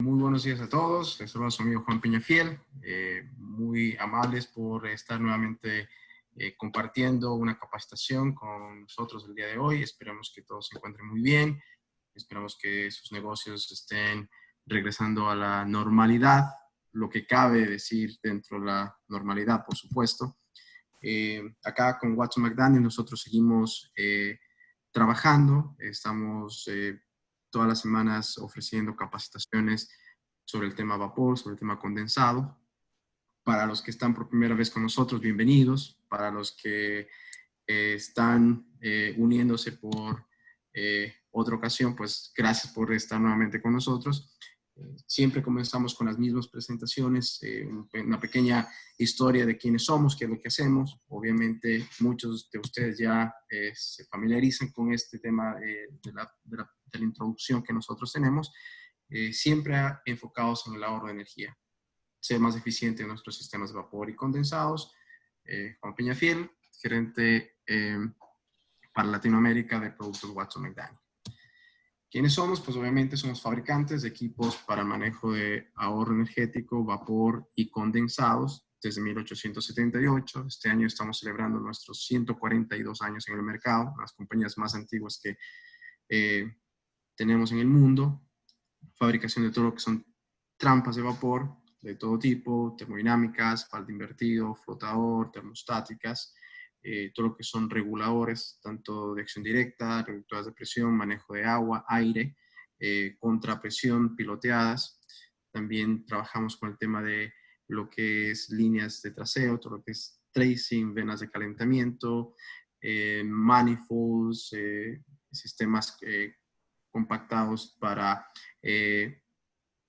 Muy buenos días a todos. Les saluda su amigo Juan Peñafiel. Muy amables por estar nuevamente compartiendo una capacitación con nosotros el día de hoy. Esperamos que todos se encuentren muy bien. Esperamos que sus negocios estén regresando a la normalidad, lo que cabe decir dentro de la normalidad, por supuesto. Acá con Watson McDaniel nosotros seguimos trabajando. Estamos todas las semanas ofreciendo capacitaciones sobre el tema vapor, sobre el tema condensado. Para los que están por primera vez con nosotros, bienvenidos. Para los que están uniéndose por otra ocasión, pues gracias por estar nuevamente con nosotros. Siempre comenzamos con las mismas presentaciones, una pequeña historia de quiénes somos, qué es lo que hacemos. Obviamente muchos de ustedes ya se familiarizan con este tema de la introducción que nosotros tenemos, siempre enfocados en el ahorro de energía, ser más eficiente en nuestros sistemas de vapor y condensados. Juan Peñafiel, gerente para Latinoamérica de productos Watson McDaniel. ¿Quiénes somos? Pues obviamente somos fabricantes de equipos para el manejo de ahorro energético, vapor y condensados desde 1878. Este año estamos celebrando nuestros 142 años en el mercado, las compañías más antiguas que tenemos en el mundo. Fabricación de todo lo que son trampas de vapor de todo tipo, termodinámicas, falda invertido, flotador, termostáticas, todo lo que son reguladores, tanto de acción directa, reductoras de presión, manejo de agua, aire, contrapresión, piloteadas. También trabajamos con el tema de lo que es líneas de traseo, todo lo que es tracing, venas de calentamiento, manifolds, sistemas compactados para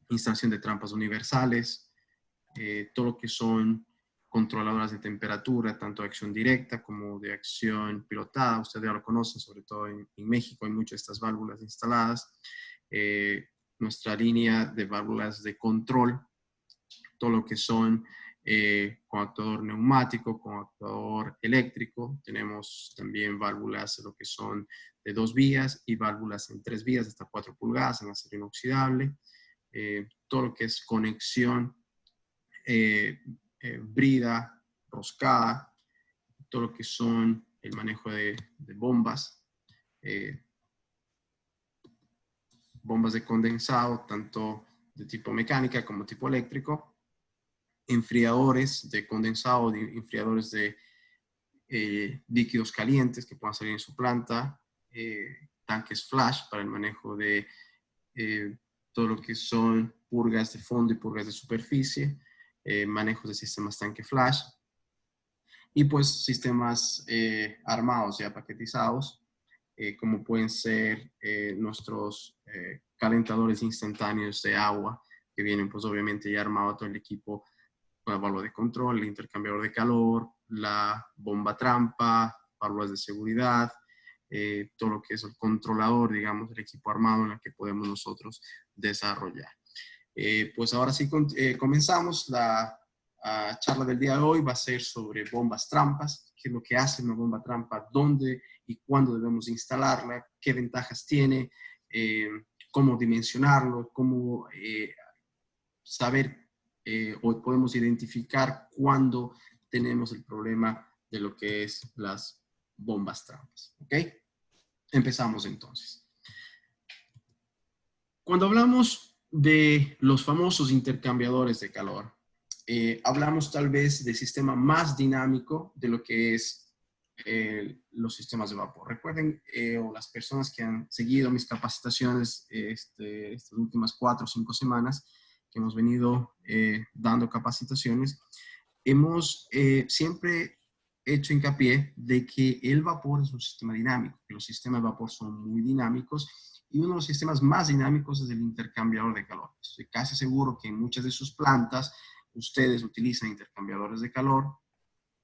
instalación de trampas universales, todo lo que son controladoras de temperatura, tanto de acción directa como de acción pilotada. Ustedes ya lo conocen, sobre todo en México hay muchas de estas válvulas instaladas. Nuestra línea de válvulas de control, todo lo que son con actuador neumático, con actuador eléctrico. Tenemos también válvulas lo que son de 2 vías y válvulas en 3 vías, hasta 4 pulgadas en acero inoxidable. Todo lo que es conexión brida, roscada, todo lo que son el manejo de bombas, bombas de condensado, tanto de tipo mecánica como tipo eléctrico, enfriadores de condensado, enfriadores de líquidos calientes que puedan salir en su planta, tanques flash para el manejo de todo lo que son purgas de fondo y purgas de superficie, manejos de sistemas tanque flash y pues sistemas armados ya paquetizados, como pueden ser nuestros calentadores instantáneos de agua, que vienen pues obviamente ya armado todo el equipo con la válvula de control, el intercambiador de calor, la bomba trampa, válvulas de seguridad, todo lo que es el controlador, digamos, el equipo armado en el que podemos nosotros desarrollar. Pues ahora sí comenzamos. La charla del día de hoy va a ser sobre bombas trampas, qué es lo que hace una bomba trampa, dónde y cuándo debemos instalarla, qué ventajas tiene, cómo dimensionarlo, cómo saber o podemos identificar cuándo tenemos el problema de lo que es las bombas trampas. ¿Ok? Empezamos entonces. Cuando hablamos de los famosos intercambiadores de calor, hablamos tal vez del sistema más dinámico de lo que es los sistemas de vapor. Recuerden, o las personas que han seguido mis capacitaciones estas últimas 4 o 5 semanas que hemos venido dando capacitaciones, hemos siempre hecho hincapié de que el vapor es un sistema dinámico, que los sistemas de vapor son muy dinámicos y uno de los sistemas más dinámicos es el intercambiador de calor. Estoy casi seguro que en muchas de sus plantas ustedes utilizan intercambiadores de calor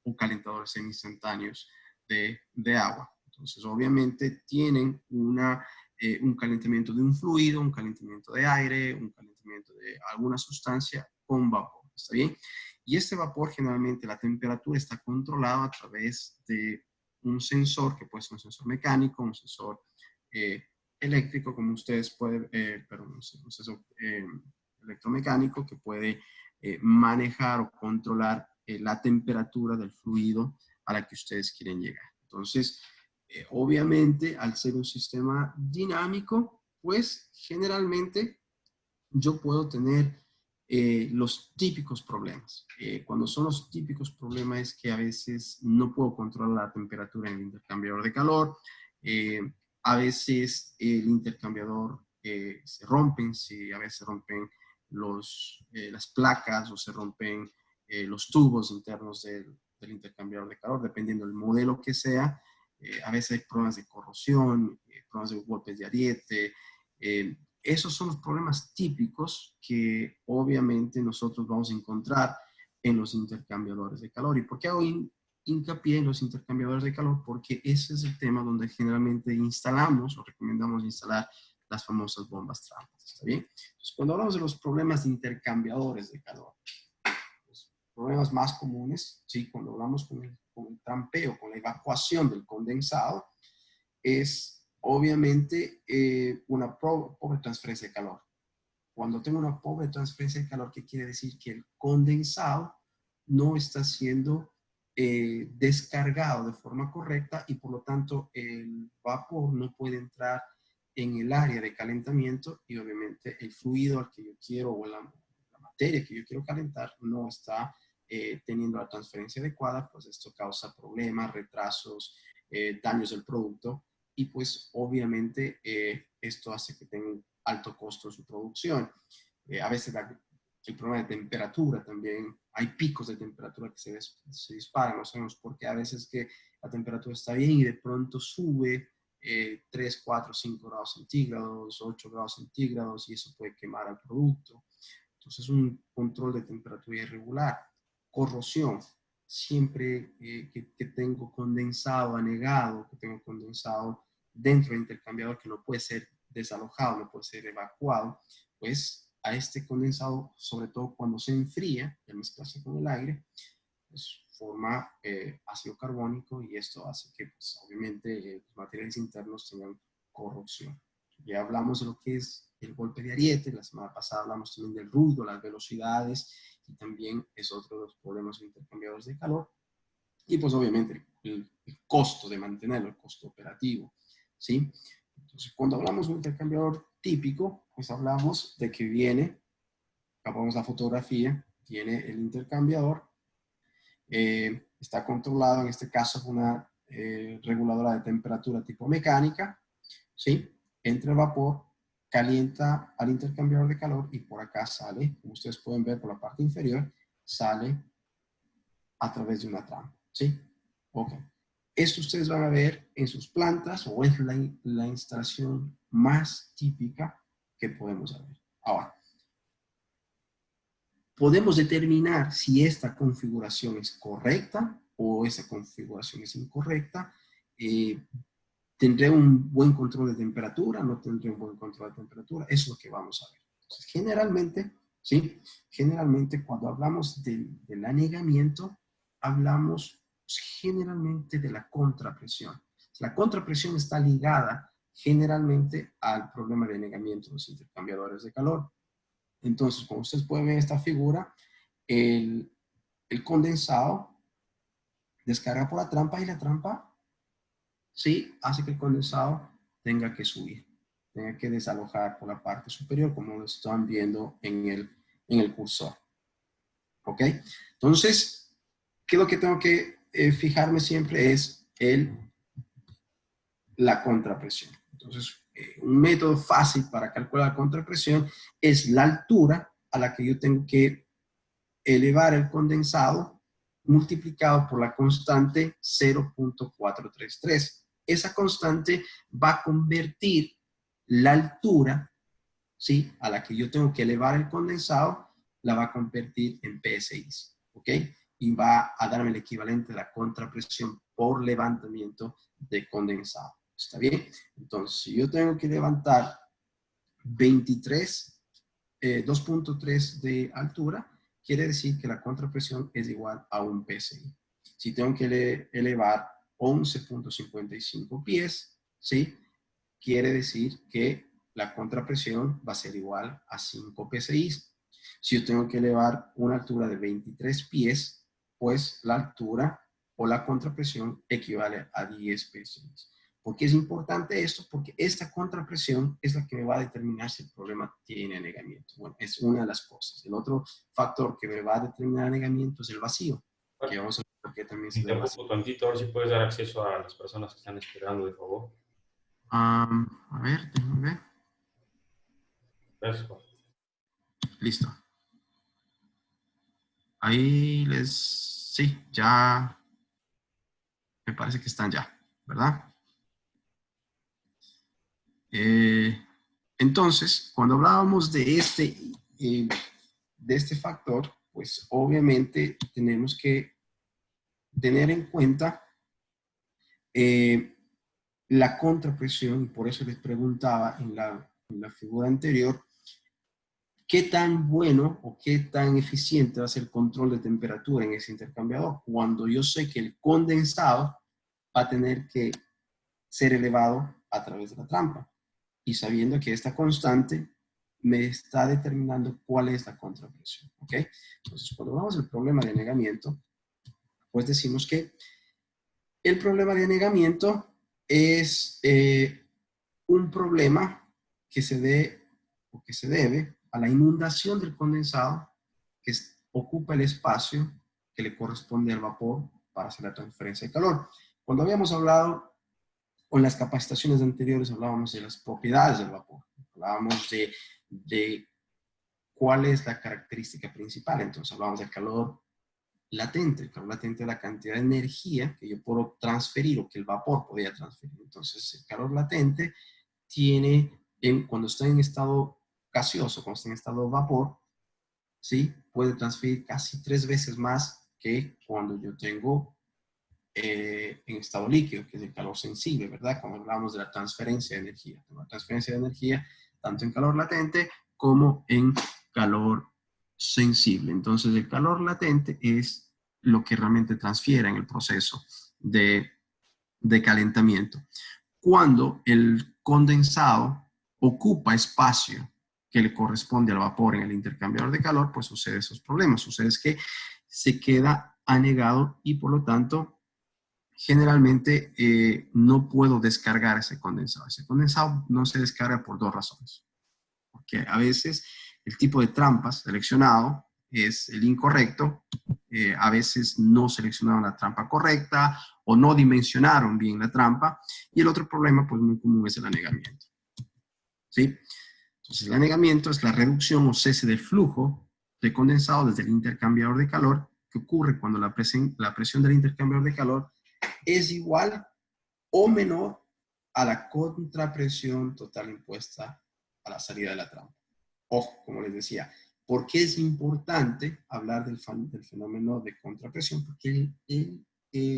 o calentadores semi-instantáneos de agua. Entonces, obviamente, tienen un calentamiento de un fluido, un calentamiento de aire, un calentamiento de alguna sustancia con vapor. ¿Está bien? Y este vapor, generalmente, la temperatura está controlada a través de un sensor, que puede ser un sensor mecánico, un sensor eléctrico, como ustedes pueden, un sensor electromecánico que puede manejar o controlar la temperatura del fluido a la que ustedes quieren llegar. Entonces, obviamente, al ser un sistema dinámico, pues generalmente yo puedo tener los típicos problemas. Cuando son los típicos problemas es que a veces no puedo controlar la temperatura en el intercambiador de calor. A veces el intercambiador se rompen, a veces se rompen las placas o se rompen los tubos internos del intercambiador de calor, dependiendo del modelo que sea. A veces hay problemas de corrosión, problemas de golpes de ariete. Esos son los problemas típicos que obviamente nosotros vamos a encontrar en los intercambiadores de calor. ¿Y por qué hago hincapié en los intercambiadores de calor? Porque ese es el tema donde generalmente instalamos o recomendamos instalar las famosas bombas trampas. ¿Está bien? Entonces, cuando hablamos de los problemas de intercambiadores de calor, los problemas más comunes, ¿sí? Cuando hablamos con el trampeo, con la evacuación del condensado, es obviamente una pobre transferencia de calor. Cuando tengo una pobre transferencia de calor, ¿qué quiere decir? Que el condensado no está siendo descargado de forma correcta y por lo tanto el vapor no puede entrar en el área de calentamiento y obviamente el fluido al que yo quiero o la materia que yo quiero calentar no está teniendo la transferencia adecuada, pues esto causa problemas, retrasos, daños del producto y pues obviamente esto hace que tenga un alto costo en su producción. A veces el problema de temperatura también, hay picos de temperatura que se disparan, no sabemos por qué, a veces que la temperatura está bien y de pronto sube 3, 4, 5 grados centígrados, 8 grados centígrados y eso puede quemar al producto. Entonces un control de temperatura irregular, corrosión, siempre que tengo condensado anegado, que tengo condensado dentro del intercambiador que no puede ser desalojado, no puede ser evacuado, pues a este condensado, sobre todo cuando se enfría, al mezclarse con el aire, pues forma ácido carbónico y esto hace que pues, obviamente los materiales internos tengan corrosión. Ya hablamos de lo que es el golpe de ariete, la semana pasada hablamos también del ruido, las velocidades y también es otro de los problemas de intercambiadores de calor. Y pues obviamente el costo de mantenerlo, el costo operativo, ¿sí? Entonces cuando hablamos de un intercambiador típico, pues hablamos de que viene, acá ponemos la fotografía, tiene el intercambiador, está controlado en este caso por una reguladora de temperatura tipo mecánica, ¿sí? Entra el vapor, calienta al intercambiador de calor y por acá sale, como ustedes pueden ver por la parte inferior, sale a través de una trampa, ¿sí? Ok. Esto ustedes van a ver en sus plantas o es la instalación más típica que podemos ver. Ahora, podemos determinar si esta configuración es correcta o esa configuración es incorrecta. ¿Tendré un buen control de temperatura? ¿No tendré un buen control de temperatura? Eso es lo que vamos a ver. Entonces, generalmente, ¿sí? Generalmente cuando hablamos del anegamiento, hablamos generalmente de la contrapresión. La contrapresión está ligada generalmente al problema de anegamiento de los intercambiadores de calor. Entonces, como ustedes pueden ver en esta figura, el condensado descarga por la trampa y la trampa, sí, hace que el condensado tenga que subir, tenga que desalojar por la parte superior, como lo están viendo en el cursor. ¿Ok? Entonces, ¿qué es lo que tengo que fijarme siempre? Es la contrapresión. Entonces, un método fácil para calcular la contrapresión es la altura a la que yo tengo que elevar el condensado multiplicado por la constante 0.433. Esa constante va a convertir la altura, ¿sí?, a la que yo tengo que elevar el condensado, la va a convertir en PSI, ¿ok? Y va a darme el equivalente de la contrapresión por levantamiento de condensado. ¿Está bien? Entonces, si yo tengo que levantar 2.3 de altura, quiere decir que la contrapresión es igual a un PSI. Si tengo que elevar 11.55 pies, ¿sí?, quiere decir que la contrapresión va a ser igual a 5 PSI. Si yo tengo que elevar una altura de 23 pies, pues la altura o la contrapresión equivale a 10 pies. ¿Por qué es importante esto? Porque esta contrapresión es la que me va a determinar si el problema tiene anegamiento. Bueno, es una de las cosas. El otro factor que me va a determinar anegamiento es el vacío, que vamos a ver por qué también se da el vacío. Interrumpo tantito, a ver si puedes dar acceso a las personas que están esperando, de favor. A ver, déjame ver. Gracias, Juan. Listo. Ahí sí, ya me parece que están ya, ¿verdad? Entonces, cuando hablábamos de este factor, pues obviamente tenemos que tener en cuenta la contrapresión, y por eso les preguntaba en la figura anterior, ¿qué tan bueno o qué tan eficiente va a ser el control de temperatura en ese intercambiador? Cuando yo sé que el condensado va a tener que ser elevado a través de la trampa, y sabiendo que esta constante me está determinando cuál es la contrapresión, ¿ok? Entonces, cuando hablamos del problema de anegamiento, pues decimos que el problema de anegamiento es un problema que se debe a la inundación del condensado que ocupa el espacio que le corresponde al vapor para hacer la transferencia de calor. Cuando habíamos hablado con las capacitaciones anteriores, hablábamos de las propiedades del vapor, hablábamos de cuál es la característica principal. Entonces hablábamos del calor latente. El calor latente es la cantidad de energía que yo puedo transferir o que el vapor podía transferir. Entonces el calor latente cuando está en estado gaseoso, cuando está en estado vapor, ¿sí? Puede transferir casi 3 veces más que cuando yo tengo en estado líquido, que es el calor sensible, ¿verdad? Cuando hablamos de la transferencia de energía. La transferencia de energía tanto en calor latente como en calor sensible. Entonces, el calor latente es lo que realmente transfiere en el proceso de calentamiento. Cuando el condensado ocupa espacio que le corresponde al vapor en el intercambiador de calor, pues sucede esos problemas. Sucede que se queda anegado y por lo tanto generalmente no puedo descargar ese condensado. Ese condensado no se descarga por 2 razones. Porque a veces el tipo de trampas seleccionado es el incorrecto, a veces no seleccionaron la trampa correcta o no dimensionaron bien la trampa, y el otro problema pues muy común es el anegamiento. ¿Sí? Entonces el anegamiento es la reducción o cese del flujo de condensado desde el intercambiador de calor que ocurre cuando la presión del intercambiador de calor es igual o menor a la contrapresión total impuesta a la salida de la trampa. Ojo, como les decía, ¿por qué es importante hablar del fenómeno de contrapresión? Porque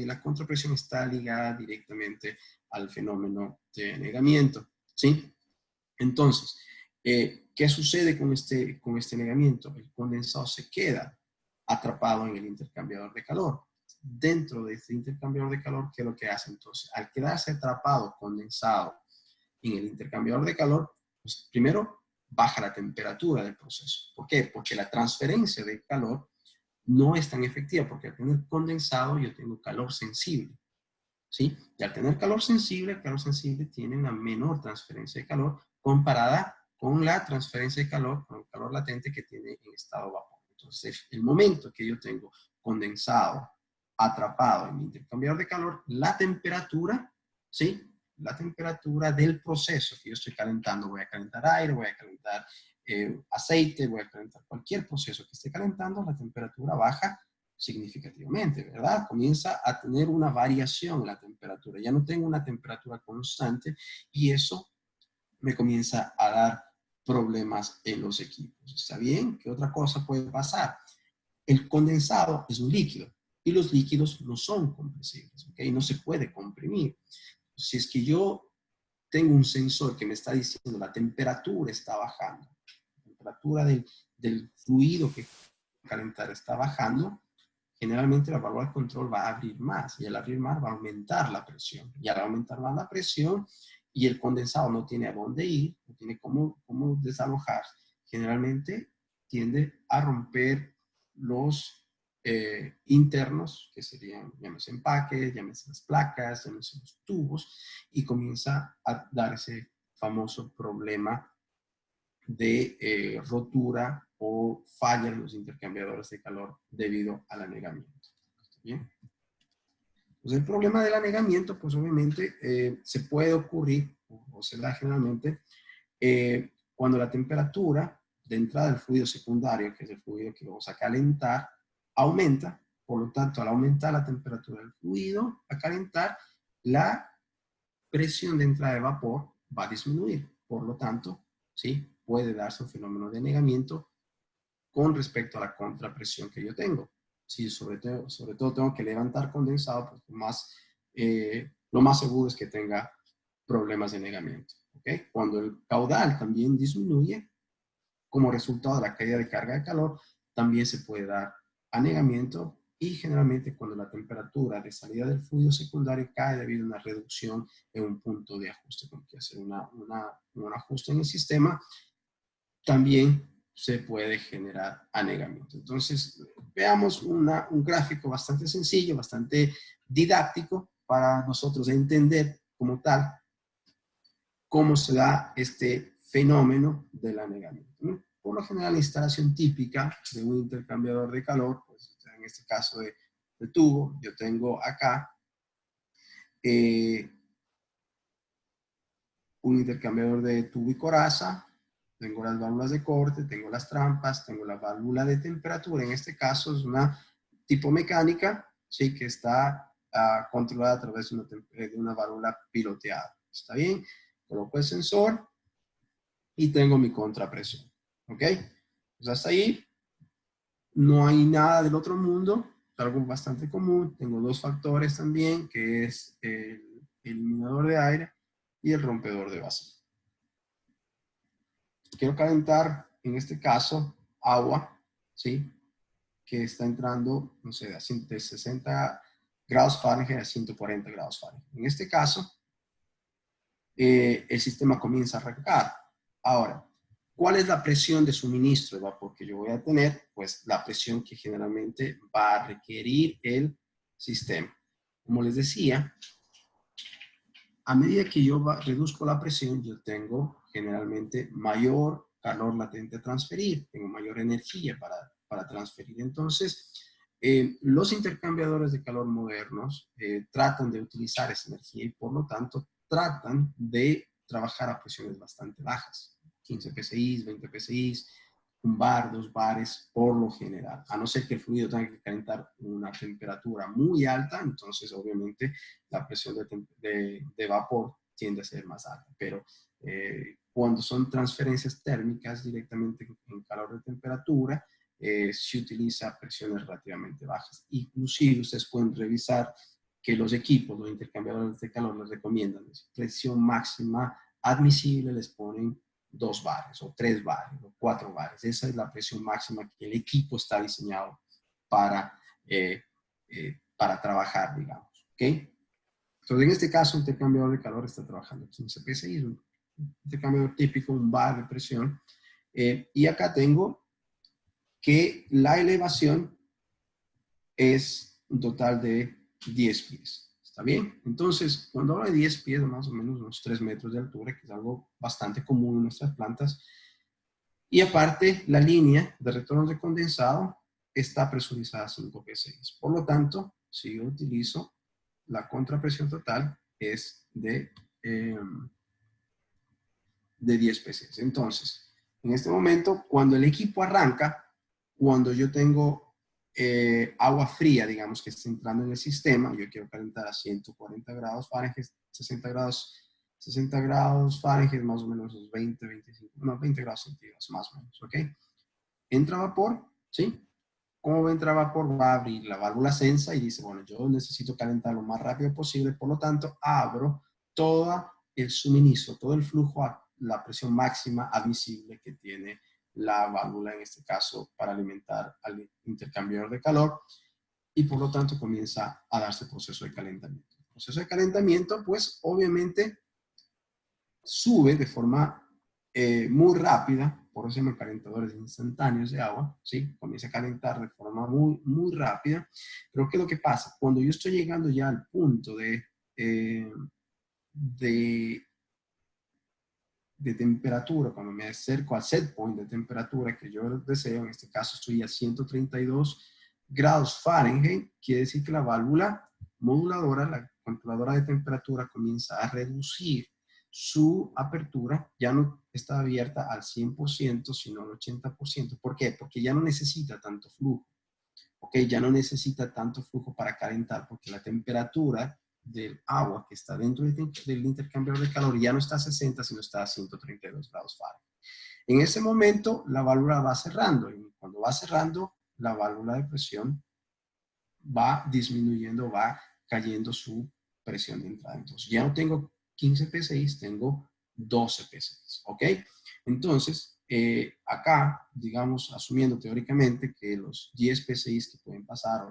la contrapresión está ligada directamente al fenómeno de anegamiento, ¿sí? Entonces, ¿qué sucede con este anegamiento? El condensado se queda atrapado en el intercambiador de calor. Dentro de este intercambiador de calor, ¿qué es lo que hace entonces? Al quedarse atrapado, condensado en el intercambiador de calor, pues primero baja la temperatura del proceso. ¿Por qué? Porque la transferencia de calor no es tan efectiva, porque al tener condensado yo tengo calor sensible, ¿sí? Y al tener calor sensible, el calor sensible tiene una menor transferencia de calor comparada con la transferencia de calor, con el calor latente que tiene en estado vapor. Entonces, el momento que yo tengo condensado atrapado en mi intercambiador de calor, la temperatura, ¿sí? La temperatura del proceso que yo estoy calentando, voy a calentar aire, voy a calentar aceite, voy a calentar cualquier proceso que esté calentando, la temperatura baja significativamente, ¿verdad? Comienza a tener una variación en la temperatura. Ya no tengo una temperatura constante y eso me comienza a dar problemas en los equipos. ¿Está bien? ¿Qué otra cosa puede pasar? El condensado es un líquido y los líquidos no son compresibles, ¿ok? No se puede comprimir. Si es que yo tengo un sensor que me está diciendo la temperatura está bajando, la temperatura del fluido que calentar está bajando, generalmente la válvula de control va a abrir más y al abrir más va a aumentar la presión. Y al aumentar más la presión y el condensado no tiene a dónde ir, no tiene cómo desalojar, generalmente tiende a romper los internos, que serían, llámese empaques, llámese las placas, llámese los tubos, y comienza a dar ese famoso problema de rotura o falla en los intercambiadores de calor debido al anegamiento. ¿Bien? Pues el problema del anegamiento, pues obviamente se puede ocurrir, o se da generalmente, cuando la temperatura de entrada del fluido secundario, que es el fluido que vamos a calentar, aumenta. Por lo tanto, al aumentar la temperatura del fluido a calentar, la presión de entrada de vapor va a disminuir. Por lo tanto, ¿sí? Puede darse un fenómeno de anegamiento con respecto a la contrapresión que yo tengo. Si sobre todo tengo que levantar condensado, pues lo más seguro es que tenga problemas de anegamiento. ¿Okay? Cuando el caudal también disminuye, como resultado de la caída de carga de calor, también se puede dar anegamiento, y generalmente cuando la temperatura de salida del fluido secundario cae debido a una reducción en un punto de ajuste, como que hacer un ajuste en el sistema, también se puede generar anegamiento. Entonces, veamos un gráfico bastante sencillo, bastante didáctico para nosotros entender como tal cómo se da este fenómeno del anegamiento, ¿no? Por lo general, la instalación típica de un intercambiador de calor, pues en este caso de tubo, yo tengo acá un intercambiador de tubo y coraza, tengo las válvulas de corte, tengo las trampas, tengo la válvula de temperatura. En este caso es una tipo mecánica, ¿sí? Que está controlada a través de una válvula piloteada. ¿Está bien? Coloco el sensor y tengo mi contrapresión. ¿Ok? Pues hasta ahí no hay nada del otro mundo, es algo bastante común. Tengo dos factores también, que es el eliminador de aire y el rompedor de vacío. Quiero calentar, en este caso, agua, ¿sí? Que está entrando, no sé, de 60 grados Fahrenheit a 140 grados Fahrenheit. En este caso, el sistema comienza a arrancar. Ahora, ¿cuál es la presión de suministro de vapor que yo voy a tener? Pues la presión que generalmente va a requerir el sistema. Como les decía, a medida que yo reduzco la presión, yo tengo generalmente mayor calor latente a transferir, tengo mayor energía para transferir. Entonces, los intercambiadores de calor modernos tratan de utilizar esa energía y por lo tanto tratan de trabajar a presiones bastante bajas, 15 psi, 20 psi, un bar, 2 bares por lo general, a no ser que el fluido tenga que calentar una temperatura muy alta, entonces obviamente la presión de vapor tiende a ser más alta, pero cuando son transferencias térmicas directamente en calor de temperatura, se utiliza presiones relativamente bajas. Inclusive ustedes pueden revisar que los equipos, los intercambiadores de calor les recomiendan presión máxima admisible, les ponen 2 bares o 3 bares o 4 bares. Esa es la presión máxima que el equipo está diseñado para trabajar, digamos. ¿Ok? Entonces, en este caso, un intercambiador de calor está trabajando 15 psi, un intercambiador típico, un bar de presión. Y acá tengo que la elevación es un total de 10 pies. ¿Está bien? Entonces, cuando hablo de 10 pies, más o menos unos 3 metros de altura, que es algo bastante común en nuestras plantas. Y aparte, la línea de retorno de condensado está presurizada a 5 psi. Por lo tanto, si yo utilizo la contrapresión total, es de 10 psi. Entonces, en este momento, cuando el equipo arranca, cuando yo tengo agua fría, digamos, que está entrando en el sistema, yo quiero calentar a 140 grados Fahrenheit, 60 grados Fahrenheit, más o menos 20, 25, no, 20 grados centígrados, más o menos, ¿ok? Entra vapor, ¿sí? ¿Cómo va a entrar vapor? Va a abrir la válvula Sensa y dice, bueno, yo necesito calentar lo más rápido posible, por lo tanto, abro todo el suministro, todo el flujo a la presión máxima admisible que tiene la válvula, en este caso, para alimentar al intercambiador de calor, y por lo tanto comienza a darse el proceso de calentamiento. El proceso de calentamiento, pues, obviamente, sube de forma muy rápida por eso se llaman calentadores instantáneos de agua, ¿sí? Comienza a calentar de forma muy, muy rápida. Pero ¿qué es lo que pasa? Cuando yo estoy llegando ya al punto de temperatura, cuando me acerco al set point de temperatura que yo deseo, en este caso estoy a 132 grados Fahrenheit, quiere decir que la válvula moduladora, la controladora de temperatura, comienza a reducir su apertura, ya no está abierta al 100%, sino al 80%. ¿Por qué? Porque ya no necesita tanto flujo. ¿Ok? Ya no necesita tanto flujo para calentar, porque la temperatura del agua que está dentro del intercambiador de calor ya no está a 60, sino está a 132 grados Fahrenheit. En ese momento, la válvula va cerrando, y cuando va cerrando, la válvula de presión va disminuyendo, va cayendo su presión de entrada. Entonces, ya no tengo 15 PSI, tengo 12 PSI, ¿ok? Entonces, acá, digamos, asumiendo teóricamente que los 10 PSI que pueden pasar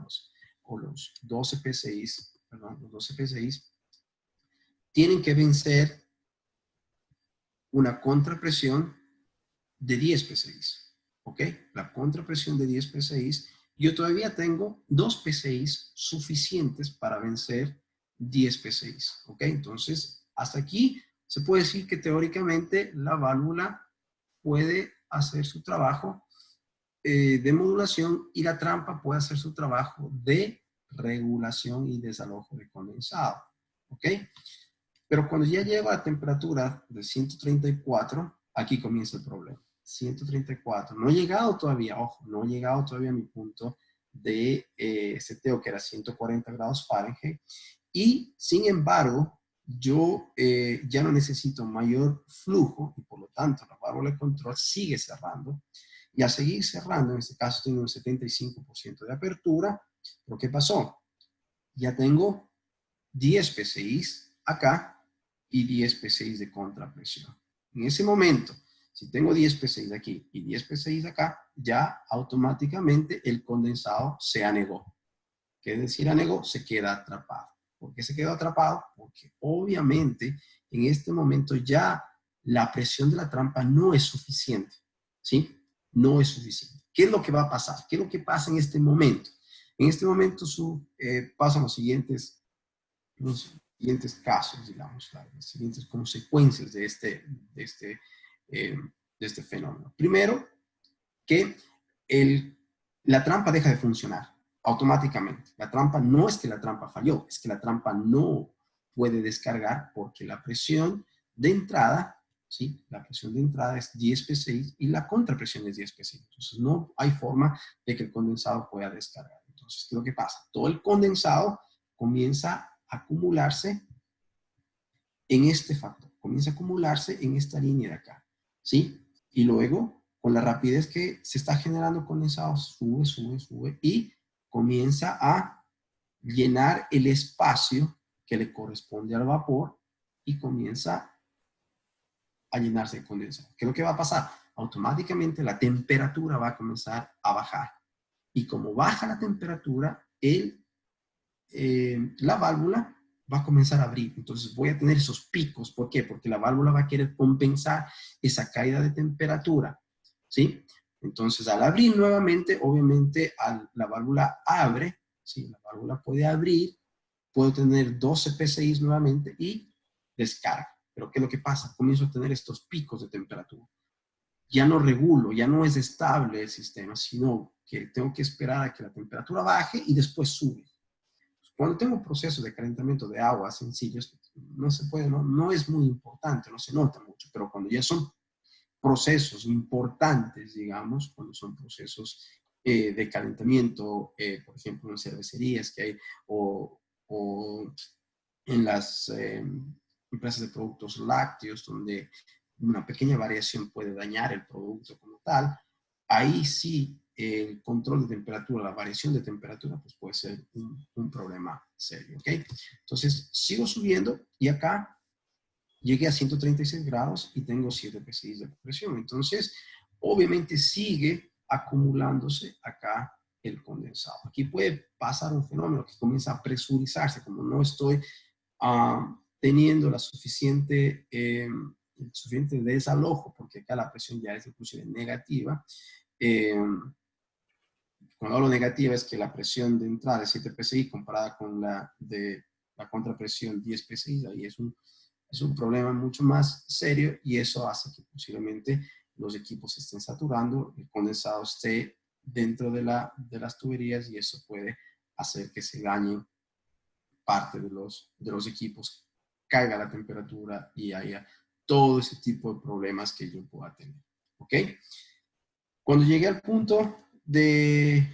o los 12 PSI, perdón, los 12 PSI tienen que vencer una contrapresión de 10 PSI, ¿ok? La contrapresión de 10 PSI, yo todavía tengo 2 PSI suficientes para vencer 10 PSI, ¿ok? Entonces, hasta aquí se puede decir que teóricamente la válvula puede hacer su trabajo de modulación y la trampa puede hacer su trabajo de regulación y desalojo de condensado, ¿ok? Pero cuando ya lleva a temperatura de 134, aquí comienza el problema. 134. No he llegado todavía, ojo, no he llegado todavía a mi punto de seteo, que era 140 grados Fahrenheit. Y, sin embargo, yo ya no necesito mayor flujo y, por lo tanto, la válvula de control sigue cerrando. Y al seguir cerrando, en este caso tengo un 75% de apertura. ¿Pero qué pasó? Ya tengo 10 PSI acá y 10 PSI de contrapresión. En ese momento, si tengo 10 PSI aquí y 10 PSI acá, ya automáticamente el condensado se anegó. ¿Qué decir anegó? Se queda atrapado. ¿Por qué se quedó atrapado? Porque obviamente en este momento ya la presión de la trampa no es suficiente. ¿Sí? No es suficiente. ¿Qué es lo que va a pasar? ¿Qué es lo que pasa en este momento? En este momento pasan los siguientes casos, digamos, las siguientes consecuencias eh, de este fenómeno. Primero, que la trampa deja de funcionar automáticamente. La trampa no es que la trampa falló, es que la trampa no puede descargar porque la presión de entrada, ¿sí? La presión de entrada es 10 PSI y la contrapresión es 10 PSI. Entonces, no hay forma de que el condensado pueda descargar. Entonces, ¿qué es lo que pasa? Todo el condensado comienza a acumularse en este factor, comienza a acumularse en esta línea de acá, ¿sí? Y luego, con la rapidez que se está generando condensado, sube, sube, sube y comienza a llenar el espacio que le corresponde al vapor y comienza a llenarse de condensado. ¿Qué es lo que va a pasar? Automáticamente la temperatura va a comenzar a bajar. Y como baja la temperatura, la válvula va a comenzar a abrir. Entonces voy a tener esos picos. ¿Por qué? Porque la válvula va a querer compensar esa caída de temperatura. ¿Sí? Entonces al abrir nuevamente, obviamente la válvula abre. ¿Sí? La válvula puede abrir. Puedo tener 12 PSI nuevamente y descarga. Pero ¿qué es lo que pasa? Comienzo a tener estos picos de temperatura. Ya no regulo, ya no es estable el sistema, sino que tengo que esperar a que la temperatura baje y después sube. Cuando tengo un proceso de calentamiento de agua sencillos, no se puede, no es muy importante, no se nota mucho, pero cuando ya son procesos importantes, digamos, cuando son procesos de calentamiento, por ejemplo, en cervecerías que hay, o en las empresas de productos lácteos, donde una pequeña variación puede dañar el producto como tal, ahí sí el control de temperatura, la variación de temperatura, pues puede ser un problema serio, ¿ok? Entonces, sigo subiendo y acá llegué a 136 grados y tengo 7 PSI de presión. Entonces, obviamente sigue acumulándose acá el condensado. Aquí puede pasar un fenómeno que comienza a presurizarse, como no estoy teniendo la suficiente suficiente desalojo, porque acá la presión ya es inclusive negativa. Cuando hablo negativa es que la presión de entrada es 7 psi comparada con la de la contrapresión 10 psi, ahí es un problema mucho más serio y eso hace que posiblemente los equipos se estén saturando, el condensado esté dentro de las tuberías y eso puede hacer que se dañen parte de los equipos, caiga la temperatura y haya todo ese tipo de problemas que yo pueda tener. ¿Ok? Cuando llegué al punto de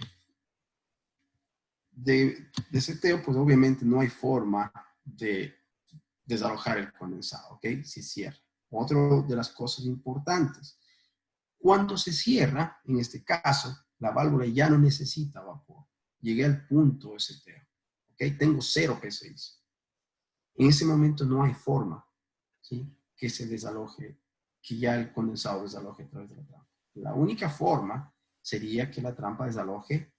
seteo, pues obviamente no hay forma de desalojar el condensado, ¿ok? Se cierra. Otra de las cosas importantes, cuando se cierra, en este caso, la válvula ya no necesita vapor. Llegué al punto de seteo, ¿ok? Tengo 0 PSI. En ese momento no hay forma, ¿sí? Que se desaloje, que ya el condensado desaloje a través de la trampa. La única forma sería que la trampa desaloje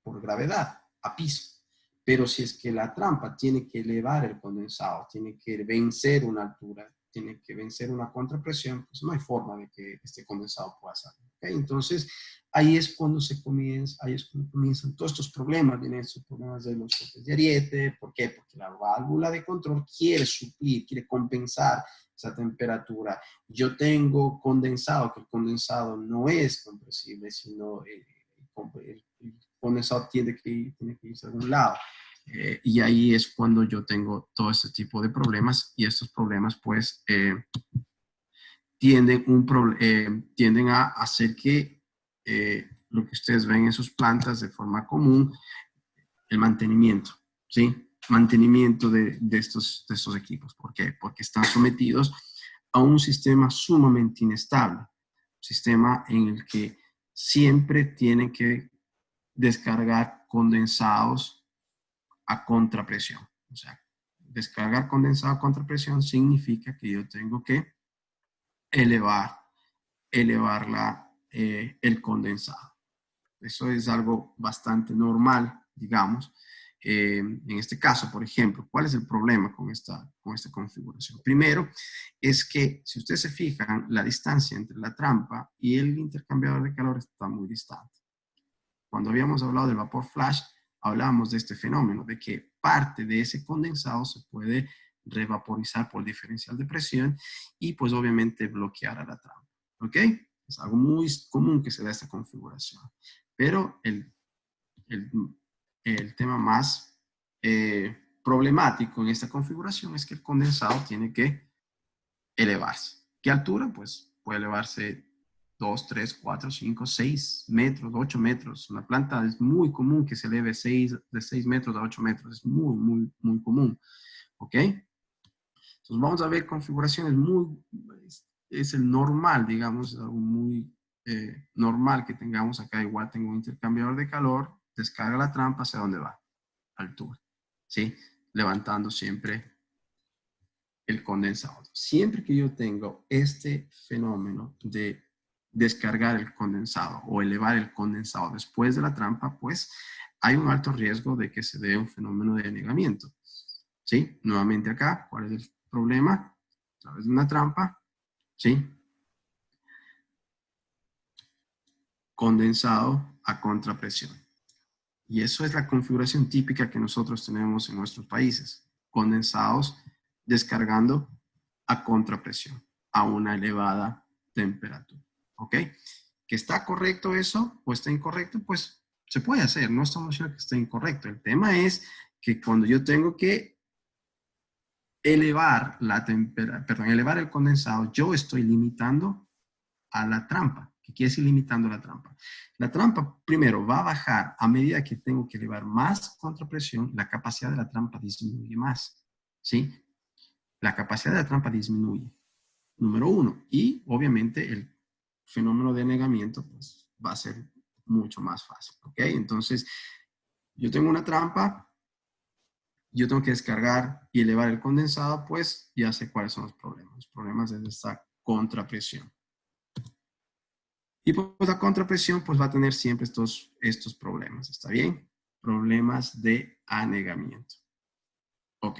por gravedad, a piso. Pero si es que la trampa tiene que elevar el condensado, tiene que vencer una altura, tiene que vencer una contrapresión, pues no hay forma de que este condensado pueda salir. ¿Okay? Entonces, ahí es cuando comienzan todos estos problemas, vienen estos problemas de los cortes de ariete. ¿Por qué? Porque la válvula de control quiere suplir, quiere compensar esa temperatura. Yo tengo condensado, que el condensado no es compresible, sino el condensado tiene que irse a algún lado. Y ahí es cuando yo tengo todo este tipo de problemas y estos problemas pues tienden a hacer que lo que ustedes ven en sus plantas de forma común, el mantenimiento, ¿sí? Mantenimiento de estos equipos. ¿Por qué? Porque están sometidos a un sistema sumamente inestable, un sistema en el que siempre tienen que descargar condensados a contrapresión. O sea, descargar condensado a contrapresión significa que yo tengo que elevar el condensado. Eso es algo bastante normal, digamos. En este caso, por ejemplo, ¿cuál es el problema con esta configuración? Primero, es que si ustedes se fijan, la distancia entre la trampa y el intercambiador de calor está muy distante. Cuando habíamos hablado del vapor flash, hablábamos de este fenómeno, de que parte de ese condensado se puede revaporizar por diferencial de presión y pues obviamente bloquear a la trampa. ¿Ok? Es algo muy común que se da esta configuración. Pero el tema más problemático en esta configuración es que el condensado tiene que elevarse. ¿Qué altura? Pues puede elevarse 2, 3, 4, 5, 6 metros, 8 metros. Una planta es muy común que se eleve de 6 metros a 8 metros. Es muy, muy, muy común. ¿Ok? Entonces vamos a ver configuraciones es el normal, digamos, es algo muy normal que tengamos acá. Igual tengo un intercambiador de calor, descarga la trampa, ¿hacia dónde va? Altura. ¿Sí? Levantando siempre el condensador. Siempre que yo tengo este fenómeno de descargar el condensado o elevar el condensado después de la trampa, pues hay un alto riesgo de que se dé un fenómeno de anegamiento. ¿Sí? Nuevamente acá, ¿cuál es el problema? A través de una trampa, ¿sí? Condensado a contrapresión. Y eso es la configuración típica que nosotros tenemos en nuestros países. Condensados descargando a contrapresión, a una elevada temperatura. ¿Ok? ¿Que está correcto eso o está incorrecto? Pues se puede hacer, no estamos diciendo que esté incorrecto. El tema es que cuando yo tengo que elevar elevar el condensado, yo estoy limitando a la trampa. ¿Qué quiere decir limitando la trampa? La trampa, primero, va a bajar a medida que tengo que elevar más contrapresión, la capacidad de la trampa disminuye más, ¿sí? La capacidad de la trampa disminuye, número uno. Y, obviamente, el fenómeno de anegamiento, pues, va a ser mucho más fácil, ¿ok? Entonces, yo tengo una trampa, yo tengo que descargar y elevar el condensado, pues, ya sé cuáles son los problemas. Los problemas es esta contrapresión. Y pues la contrapresión pues va a tener siempre estos problemas, ¿está bien? Problemas de anegamiento. Ok.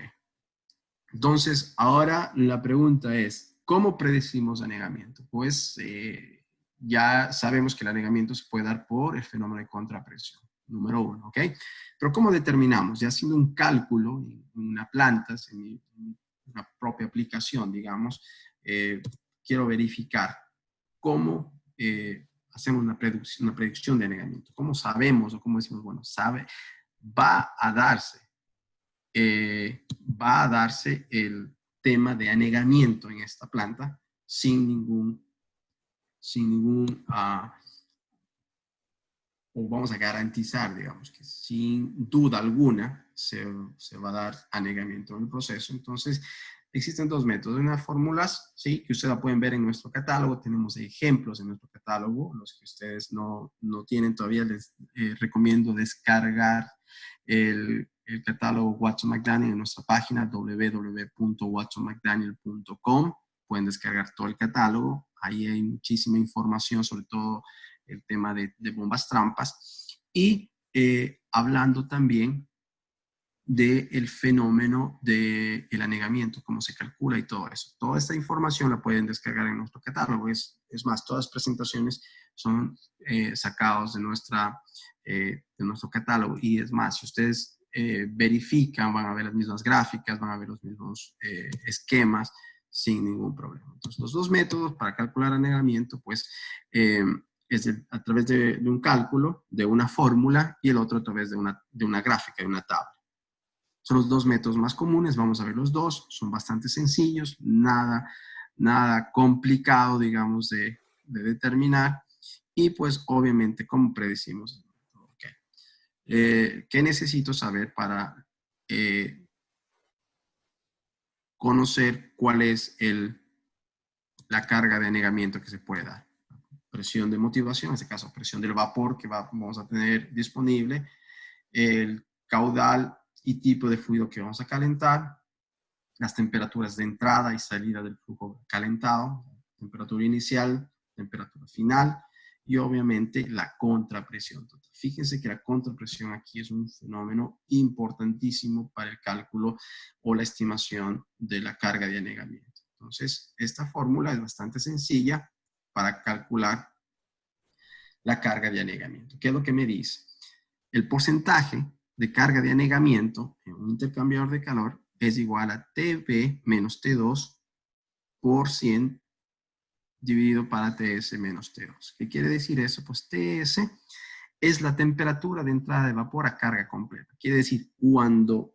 Entonces, ahora la pregunta es, ¿Cómo predecimos anegamiento? Pues ya sabemos que el anegamiento se puede dar por el fenómeno de contrapresión, número 1, ¿ok? Pero ¿cómo determinamos? Ya haciendo un cálculo en una planta, en una propia aplicación, digamos, quiero verificar cómo hacemos una predicción de anegamiento. ¿Cómo sabemos o cómo decimos, bueno, va a darse el tema de anegamiento en esta planta sin ningún o vamos a garantizar, digamos, que sin duda alguna se va a dar anegamiento en el proceso? Entonces, existen dos métodos, unas fórmulas, ¿sí?, que ustedes la pueden ver en nuestro catálogo. Tenemos ejemplos en nuestro catálogo. Los que ustedes no tienen todavía, les recomiendo descargar el catálogo Watson McDaniel en nuestra página www.watsonmcdaniel.com. Pueden descargar todo el catálogo. Ahí hay muchísima información, sobre todo el tema de bombas trampas. Y hablando también del fenómeno del anegamiento, cómo se calcula y todo eso. Toda esta información la pueden descargar en nuestro catálogo. Es más, todas las presentaciones son sacados de nuestro catálogo. Y es más, si ustedes verifican, van a ver las mismas gráficas, van a ver los mismos esquemas sin ningún problema. Entonces, los dos métodos para calcular anegamiento, pues, es a través de un cálculo, de una fórmula, y el otro a través de una gráfica, de una tabla. Son los dos métodos más comunes, vamos a ver los dos, son bastante sencillos, nada complicado, digamos, de determinar. Y pues obviamente, como predecimos, okay. ¿Qué necesito saber para conocer cuál es la carga de anegamiento que se puede dar? Presión de motivación, en este caso presión del vapor que vamos a tener disponible, el caudal y tipo de fluido que vamos a calentar, las temperaturas de entrada y salida del flujo calentado, temperatura inicial, temperatura final, y obviamente la contrapresión total. Fíjense que la contrapresión aquí es un fenómeno importantísimo para el cálculo o la estimación de la carga de anegamiento. Entonces, esta fórmula es bastante sencilla para calcular la carga de anegamiento. ¿Qué es lo que me dice? El porcentaje de carga de anegamiento en un intercambiador de calor es igual a TB menos T2 por 100 dividido para TS menos T2. ¿Qué quiere decir eso? Pues TS es la temperatura de entrada de vapor a carga completa. Quiere decir, cuando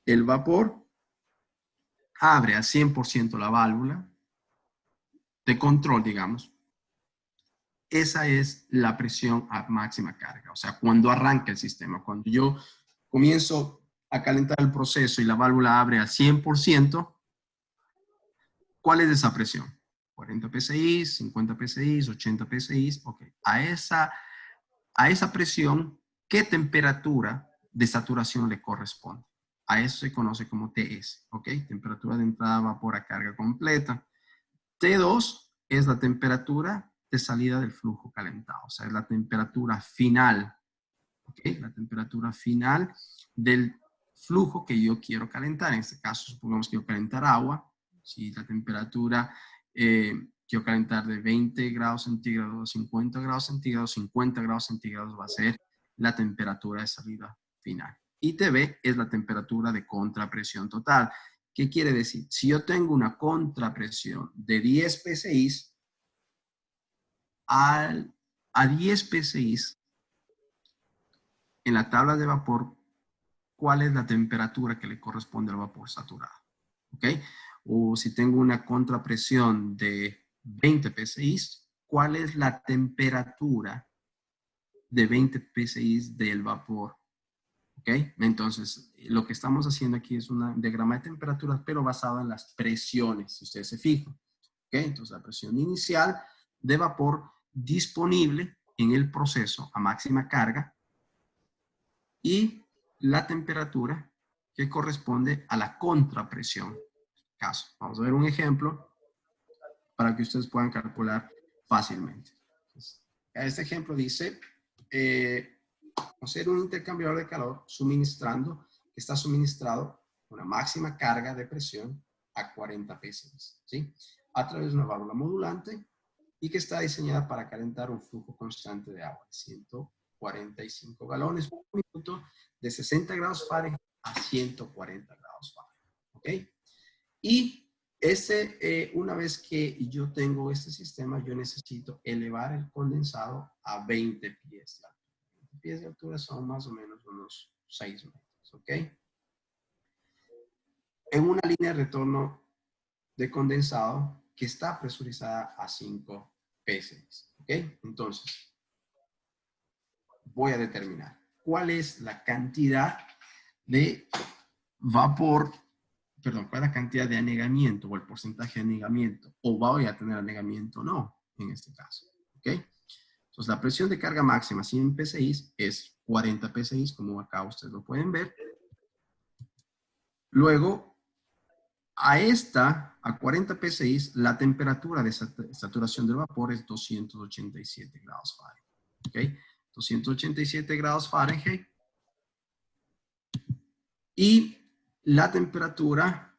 el vapor abre al 100% la válvula de control, digamos, esa es la presión a máxima carga. O sea, cuando arranca el sistema, cuando yo comienzo a calentar el proceso y la válvula abre al 100%, ¿cuál es esa presión? 40 psi, 50 psi, 80 psi. Ok. A esa presión, ¿qué temperatura de saturación le corresponde? A eso se conoce como TS, ¿ok? Temperatura de entrada de vapor a carga completa. T2 es la temperatura de salida del flujo calentado, o sea, es la temperatura final, ¿ok? La temperatura final del flujo que yo quiero calentar. En este caso, supongamos que quiero calentar agua. Si la temperatura quiero calentar de 20 grados centígrados, 50 grados centígrados, 50 grados centígrados va a ser la temperatura de salida final. Y TB es la temperatura de contrapresión total. ¿Qué quiere decir? Si yo tengo una contrapresión de 10 psi, a 10 psi en la tabla de vapor, ¿cuál es la temperatura que le corresponde al vapor saturado? ¿Ok? O si tengo una contrapresión de 20 psi, ¿cuál es la temperatura de 20 psi del vapor? ¿Ok? Entonces, lo que estamos haciendo aquí es un diagrama de temperaturas, pero basado en las presiones, si ustedes se fijan. ¿Ok? Entonces, la presión inicial de vapor disponible en el proceso a máxima carga y la temperatura que corresponde a la contrapresión. Caso. Vamos a ver un ejemplo para que ustedes puedan calcular fácilmente. Entonces, este ejemplo dice, hacer un intercambiador de calor que está suministrado una máxima carga de presión a 40 psi, ¿sí? a través de una válvula modulante y que está diseñada para calentar un flujo constante de agua, 145 galones por minuto, de 60 grados Fahrenheit a 140 grados Fahrenheit. ¿Ok? Y una vez que yo tengo este sistema, yo necesito elevar el condensado a 20 pies de altura. 20 pies de altura son más o menos unos 6 metros. ¿Ok? En una línea de retorno de condensado que está presurizada a 5 PSI. ¿Ok? Entonces, voy a determinar cuál es la cantidad de vapor, perdón, cuál es la cantidad de anegamiento o el porcentaje de anegamiento, o voy a tener anegamiento o no, en este caso. ¿Ok? Entonces, la presión de carga máxima 100 PSI es 40 PSI, como acá ustedes lo pueden ver. Luego, a 40 PSI, la temperatura de saturación del vapor es 287 grados Fahrenheit. ¿Ok? 287 grados Fahrenheit. Y la temperatura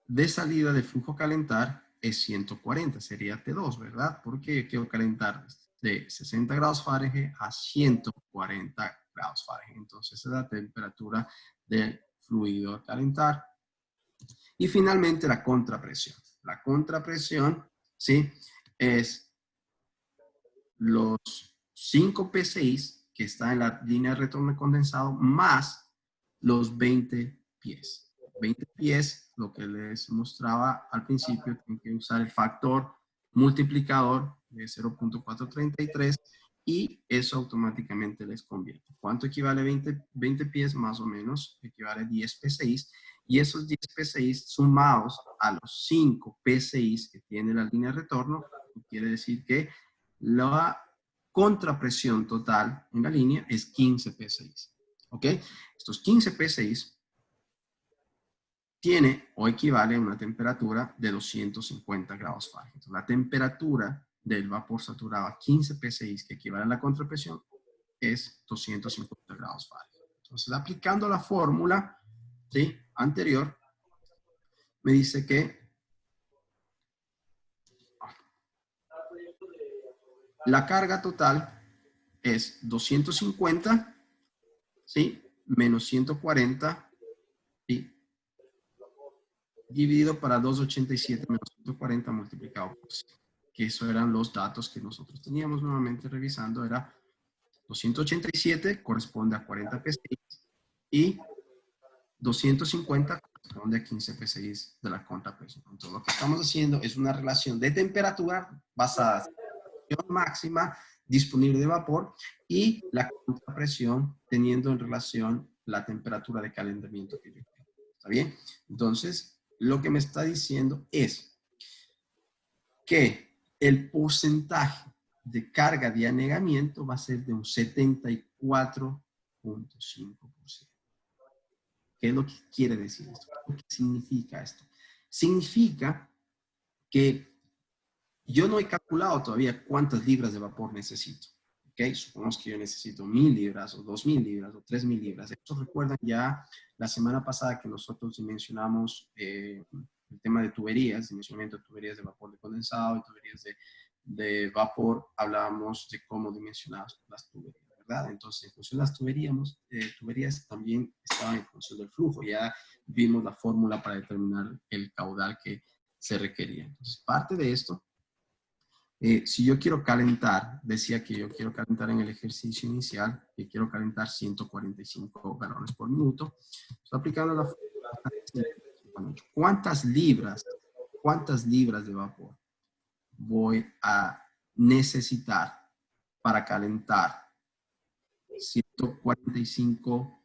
de salida de flujo a calentar es 140, sería T2, ¿verdad? Porque quiero calentar de 60 grados Fahrenheit a 140 grados Fahrenheit. Entonces, esa es la temperatura del fluido a calentar. Y finalmente, la contrapresión. La contrapresión, ¿sí? Es los 5 PSI que están en la línea de retorno de condensado más los 20 pies. 20 pies, lo que les mostraba al principio, tienen que usar el factor multiplicador de 0.433 y eso automáticamente les convierte. ¿Cuánto equivale 20 pies? Más o menos equivale a 10 PSI. Y esos 10 PSI sumados a los 5 PSI que tiene la línea de retorno, quiere decir que la contrapresión total en la línea es 15 PSI. ¿Ok? Estos 15 PSI tiene o equivale a una temperatura de 250 grados Fahrenheit. La temperatura del vapor saturado a 15 PSI, que equivale a la contrapresión, es 250 grados Fahrenheit. Entonces, aplicando la fórmula, ¿sí?, anterior, me dice que la carga total es 250, ¿sí?, menos 140, ¿sí?, dividido para 287 menos 140 multiplicado por 100. Que eso eran los datos que nosotros teníamos nuevamente revisando. Era 287 corresponde a 40 PSI y 250 corresponde a 15 PSI de la contrapresión. Entonces, lo que estamos haciendo es una relación de temperatura basada en la presión máxima disponible de vapor y la contrapresión teniendo en relación la temperatura de calentamiento que yo tengo. ¿Está bien? Entonces, lo que me está diciendo es que el porcentaje de carga de anegamiento va a ser de un 74.5%. ¿Qué es lo que quiere decir esto? ¿Qué significa esto? Significa que yo no he calculado todavía cuántas libras de vapor necesito. ¿Ok? Supongamos que yo necesito 1000 libras o 2000 libras o 3000 libras. Esto recuerdan ya la semana pasada que nosotros dimensionamos el tema de tuberías, dimensionamiento de tuberías de vapor de condensado y tuberías de vapor. Hablábamos de cómo dimensionar las tuberías, ¿verdad? Entonces, en función de las tuberías también estaban en función del flujo. Ya vimos la fórmula para determinar el caudal que se requería. Entonces, parte de esto, si yo quiero calentar, decía que yo quiero calentar en el ejercicio inicial, que quiero calentar 145 galones por minuto. Estoy aplicando la fórmula. ¿Cuántas libras de vapor voy a necesitar para calentar 145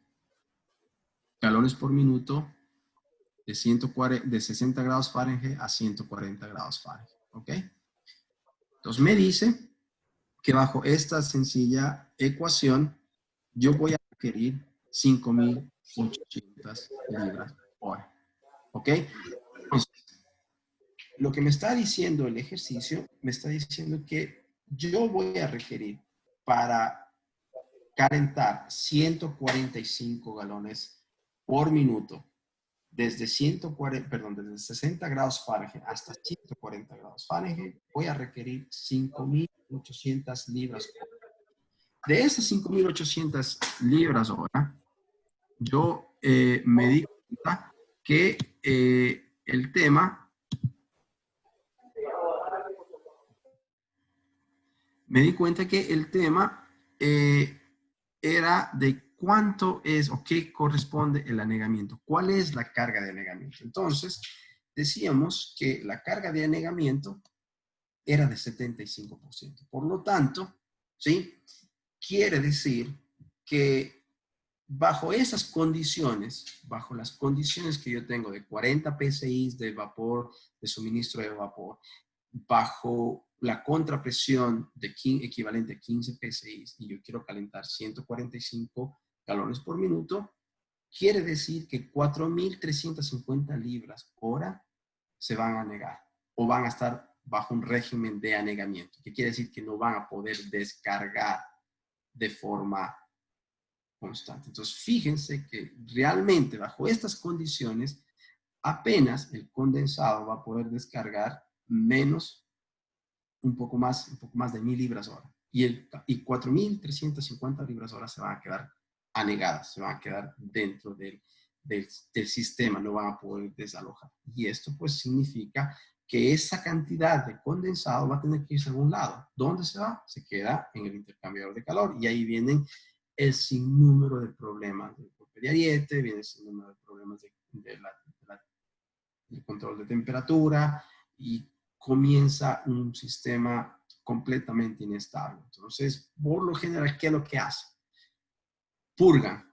galones por minuto de 60 grados Fahrenheit a 140 grados Fahrenheit? ¿Ok? Entonces me dice que bajo esta sencilla ecuación yo voy a requerir 5.800 libras por hora. ¿Ok? Entonces, lo que me está diciendo el ejercicio, me está diciendo que yo voy a requerir para calentar 145 galones por minuto desde 140, perdón, desde 60 grados Fahrenheit hasta 140 grados Fahrenheit, voy a requerir 5.800 libras. De esas 5.800 libras hora, yo me di cuenta que el tema era de cuánto es o qué corresponde el anegamiento. ¿Cuál es la carga de anegamiento? Entonces, decíamos que la carga de anegamiento era de 75%. Por lo tanto, ¿sí? Quiere decir que bajo esas condiciones, bajo las condiciones que yo tengo de 40 PSI de vapor, de suministro de vapor, bajo la contrapresión de equivalente a 15 PSI y yo quiero calentar 145 galones por minuto, quiere decir que 4.350 libras hora se van a negar o van a estar bajo un régimen de anegamiento, que quiere decir que no van a poder descargar de forma constante. Entonces, fíjense que realmente bajo estas condiciones, apenas el condensado va a poder descargar menos, un poco más de 1.000 libras hora. Y 4.350 libras hora se van a quedar anegadas, se van a quedar dentro del sistema, no van a poder desalojar. Y esto pues significa que esa cantidad de condensado va a tener que irse a algún lado. ¿Dónde se va? Se queda en el intercambiador de calor. Y ahí vienen el sinnúmero de problemas del golpe de Ariete, viene el sinnúmero de problemas del control de temperatura y comienza un sistema completamente inestable. Entonces, por lo general, ¿qué es lo que hace? Purgan.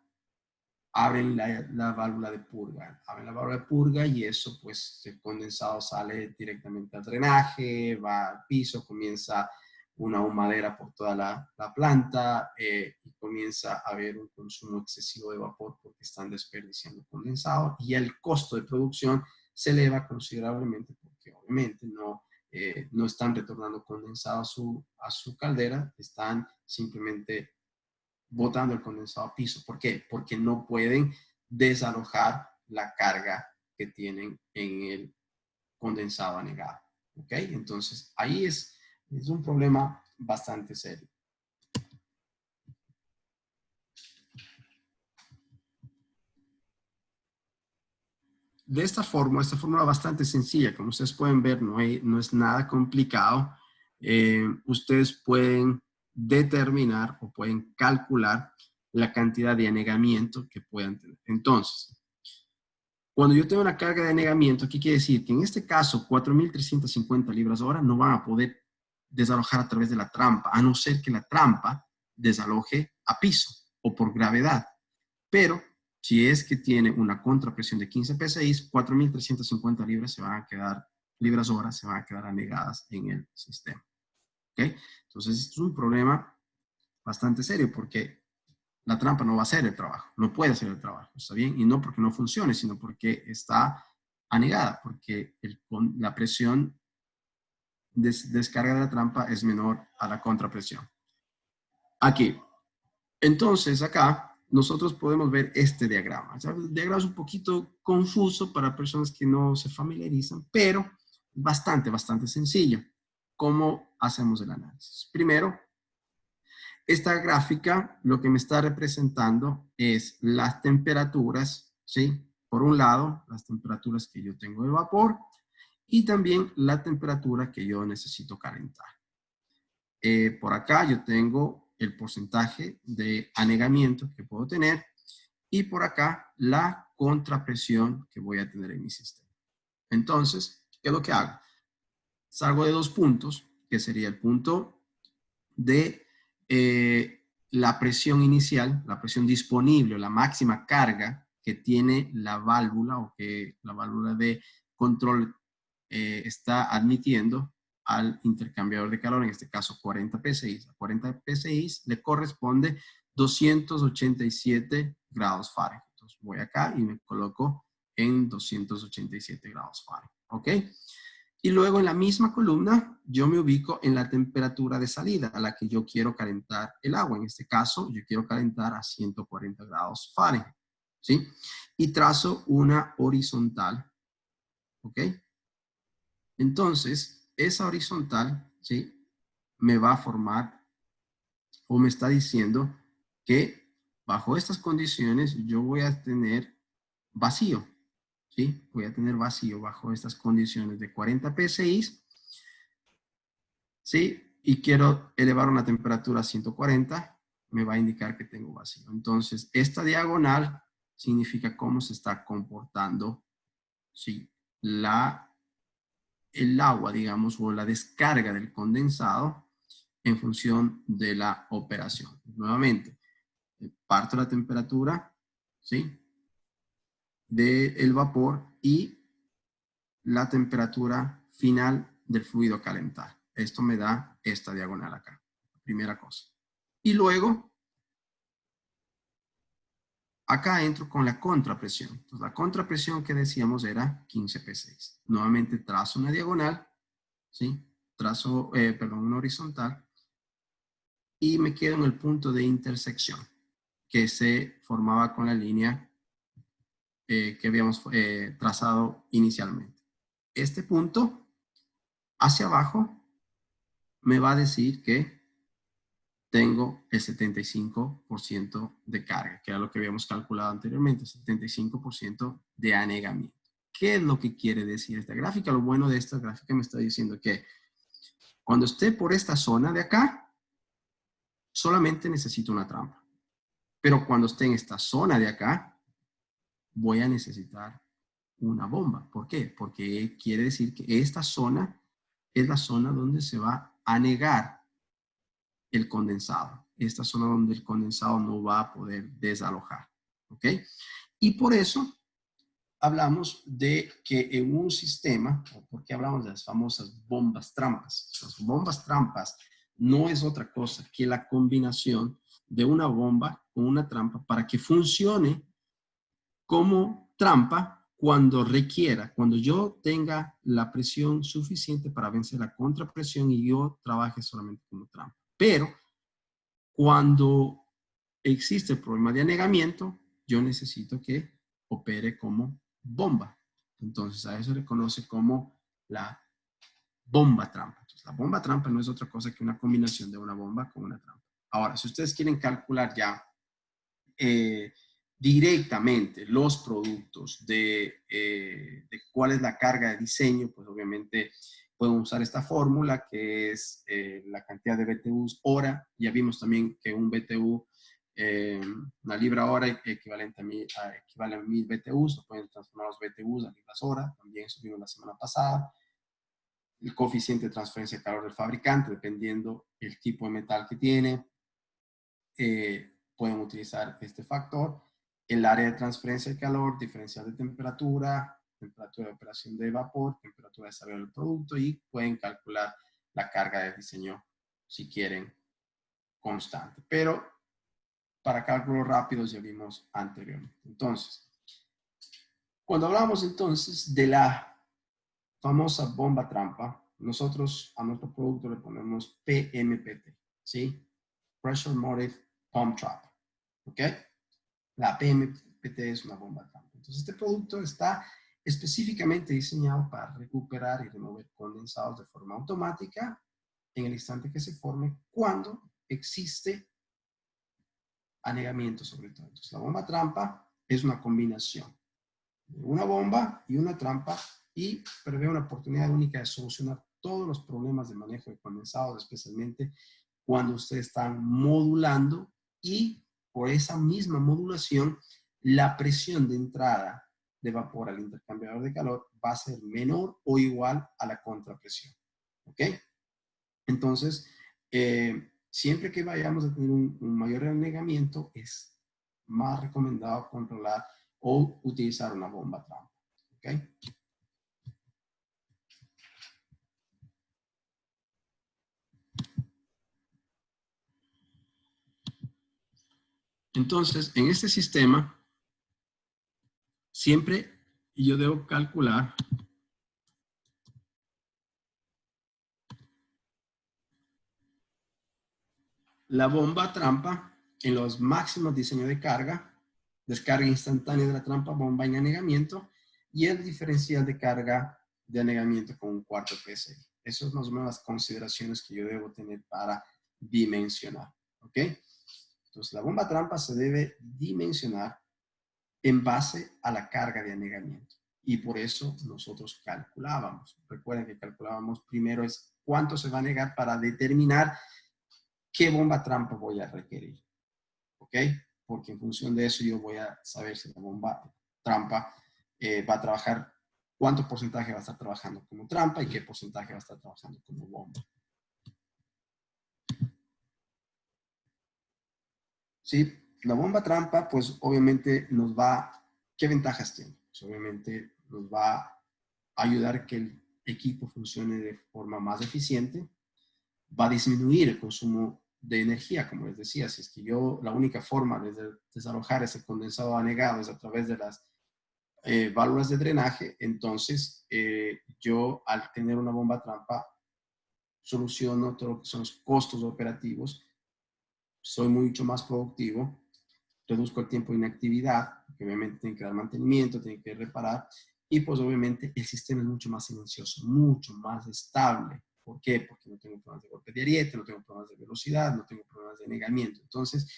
Abren la válvula de purga. Abren la válvula de purga y eso, pues, el condensado sale directamente al drenaje, va al piso, comienza una humadera por toda la planta y comienza a haber un consumo excesivo de vapor porque están desperdiciando condensado y el costo de producción se eleva considerablemente porque obviamente no están retornando condensado a su caldera, están simplemente botando el condensado a piso. ¿Por qué? Porque no pueden desalojar la carga que tienen en el condensado anegado. ¿Ok? Entonces, ahí es un problema bastante serio. De esta fórmula bastante sencilla, como ustedes pueden ver, no es nada complicado. Ustedes pueden determinar o pueden calcular la cantidad de anegamiento que puedan tener. Entonces, cuando yo tengo una carga de anegamiento, ¿qué quiere decir? Que en este caso, 4.350 libras hora no van a poder desalojar a través de la trampa, a no ser que la trampa desaloje a piso o por gravedad. Pero si es que tiene una contrapresión de 15 PSI, 4.350 libras hora se van a quedar anegadas en el sistema. ¿Okay? Entonces, esto es un problema bastante serio porque la trampa no va a hacer el trabajo, no puede hacer el trabajo, ¿está bien? Y no porque no funcione, sino porque está anegada, porque la presión de descarga de la trampa es menor a la contrapresión. Aquí. Entonces, acá nosotros podemos ver este diagrama. El diagrama es un poquito confuso para personas que no se familiarizan, pero bastante sencillo. ¿Cómo hacemos el análisis? Primero, esta gráfica lo que me está representando es las temperaturas, ¿sí? Por un lado, las temperaturas que yo tengo de vapor y también la temperatura que yo necesito calentar. Por acá yo tengo el porcentaje de anegamiento que puedo tener y por acá la contrapresión que voy a tener en mi sistema. Entonces, ¿qué es lo que hago? Salgo de dos puntos, que sería el punto de la presión inicial, la presión disponible, la máxima carga que tiene la válvula o que la válvula de control está admitiendo al intercambiador de calor, en este caso 40 PSI. A 40 PSI le corresponde 287 grados Fahrenheit. Entonces voy acá y me coloco en 287 grados Fahrenheit. ¿Ok? Y luego en la misma columna yo me ubico en la temperatura de salida a la que yo quiero calentar el agua. En este caso yo quiero calentar a 140 grados Fahrenheit. ¿sí? Y trazo una horizontal, ¿ok? Entonces, esa horizontal, ¿sí? Me va a formar o me está diciendo que bajo estas condiciones yo voy a tener vacío, ¿sí? Voy a tener vacío bajo estas condiciones de 40 psi, ¿sí? Y quiero elevar una temperatura a 140, me va a indicar que tengo vacío. Entonces, esta diagonal significa cómo se está comportando, ¿sí? El agua, digamos, o la descarga del condensado en función de la operación. Nuevamente, parto la temperatura, ¿sí? Del vapor y la temperatura final del fluido a calentar. Esto me da esta diagonal acá, primera cosa. Y luego, acá entro con la contrapresión. Entonces, la contrapresión que decíamos era 15 P6. Nuevamente trazo una diagonal, ¿sí? Trazo, perdón, una horizontal y me quedo en el punto de intersección que se formaba con la línea que habíamos trazado inicialmente. Este punto hacia abajo me va a decir que tengo el 75% de carga, que era lo que habíamos calculado anteriormente, 75% de anegamiento. ¿Qué es lo que quiere decir esta gráfica? Lo bueno de esta gráfica me está diciendo que cuando esté por esta zona de acá, solamente necesito una trampa. Pero cuando esté en esta zona de acá, voy a necesitar una bomba. ¿Por qué? Porque quiere decir que esta zona es la zona donde se va a anegar el condensado. Esta zona donde el condensado no va a poder desalojar. ¿Ok? Y por eso hablamos de que en un sistema, o porque hablamos de las famosas bombas trampas. Las bombas trampas no es otra cosa que la combinación de una bomba con una trampa para que funcione como trampa cuando requiera, cuando yo tenga la presión suficiente para vencer la contrapresión y yo trabaje solamente como trampa. Pero cuando existe el problema de anegamiento, yo necesito que opere como bomba. Entonces, a eso se le conoce como la bomba trampa. Entonces, la bomba trampa no es otra cosa que una combinación de una bomba con una trampa. Ahora, si ustedes quieren calcular ya directamente los productos de cuál es la carga de diseño, pues obviamente pueden usar esta fórmula que es la cantidad de BTUs hora. Ya vimos también que un BTU, una libra hora equivalente equivale a 1000 BTUs, o pueden transformar los BTUs a libras hora, también eso vimos la semana pasada. El coeficiente de transferencia de calor del fabricante, dependiendo el tipo de metal que tiene, pueden utilizar este factor. El área de transferencia de calor, diferencial de temperatura, temperatura de operación de vapor, temperatura de desarrollo del producto y pueden calcular la carga de diseño si quieren constante. Pero para cálculos rápidos ya vimos anteriormente. Entonces, cuando hablamos entonces de la famosa bomba trampa, nosotros a nuestro producto le ponemos PMPT, ¿sí? Pressure Motive Pump Trap, ¿ok? La PMPT es una bomba trampa. Entonces, este producto está específicamente diseñado para recuperar y remover condensados de forma automática en el instante que se forme cuando existe anegamiento sobre todo. Entonces, la bomba trampa es una combinación de una bomba y una trampa y prevé una oportunidad única de solucionar todos los problemas de manejo de condensados, especialmente cuando ustedes están modulando y por esa misma modulación, la presión de entrada de vapor al intercambiador de calor va a ser menor o igual a la contrapresión. ¿Ok? Entonces, siempre que vayamos a tener un mayor anegamiento, es más recomendado controlar o utilizar una bomba trampa. ¿Ok? Entonces, en este sistema, siempre yo debo calcular la bomba trampa en los máximos diseños de carga descarga instantánea de la trampa bomba en anegamiento y el diferencial de carga de anegamiento con un cuarto PSI. Esas son más o menos las consideraciones que yo debo tener para dimensionar. ¿Ok? Entonces, la bomba trampa se debe dimensionar en base a la carga de anegamiento. Y por eso nosotros calculábamos. Recuerden que calculábamos primero es cuánto se va a negar para determinar qué bomba trampa voy a requerir. ¿Ok? Porque en función de eso yo voy a saber si la bomba trampa va a trabajar, cuánto porcentaje va a estar trabajando como trampa y qué porcentaje va a estar trabajando como bomba. ¿Sí? La bomba trampa, pues obviamente nos va, ¿qué ventajas tiene? Pues obviamente nos va a ayudar a que el equipo funcione de forma más eficiente, va a disminuir el consumo de energía, como les decía. Si es que yo, la única forma de desalojar ese condensado anegado es a través de las válvulas de drenaje, entonces yo al tener una bomba trampa soluciono todo lo que son los costos operativos, soy mucho más productivo, reduzco el tiempo de inactividad, que obviamente tiene que dar mantenimiento, tiene que reparar, y pues obviamente el sistema es mucho más silencioso, mucho más estable. ¿Por qué? Porque no tengo problemas de golpe de ariete, no tengo problemas de velocidad, no tengo problemas de negamiento. Entonces,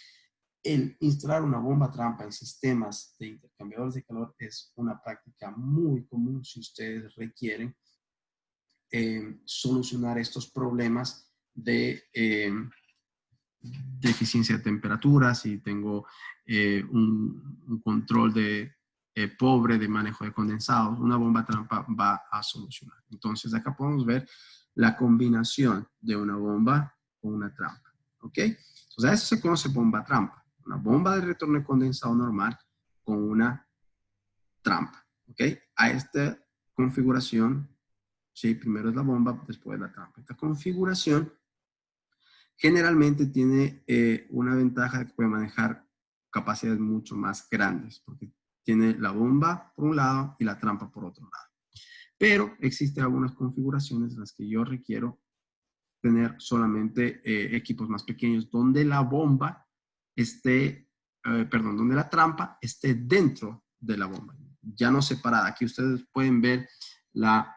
el instalar una bomba trampa en sistemas de intercambiadores de calor es una práctica muy común si ustedes requieren solucionar estos problemas de eficiencia de temperatura, si tengo un control pobre de manejo de condensados, una bomba trampa va a solucionar. Entonces, acá podemos ver la combinación de una bomba con una trampa. ¿Ok? Entonces, a eso se conoce bomba trampa. Una bomba de retorno de condensado normal con una trampa. ¿Ok? A esta configuración, sí, primero es la bomba, después la trampa. Esta configuración generalmente tiene una ventaja de que puede manejar capacidades mucho más grandes, porque tiene la bomba por un lado y la trampa por otro lado. Pero existen algunas configuraciones en las que yo requiero tener solamente equipos más pequeños, donde la bomba esté, donde la trampa esté dentro de la bomba, ya no separada. Aquí ustedes pueden ver la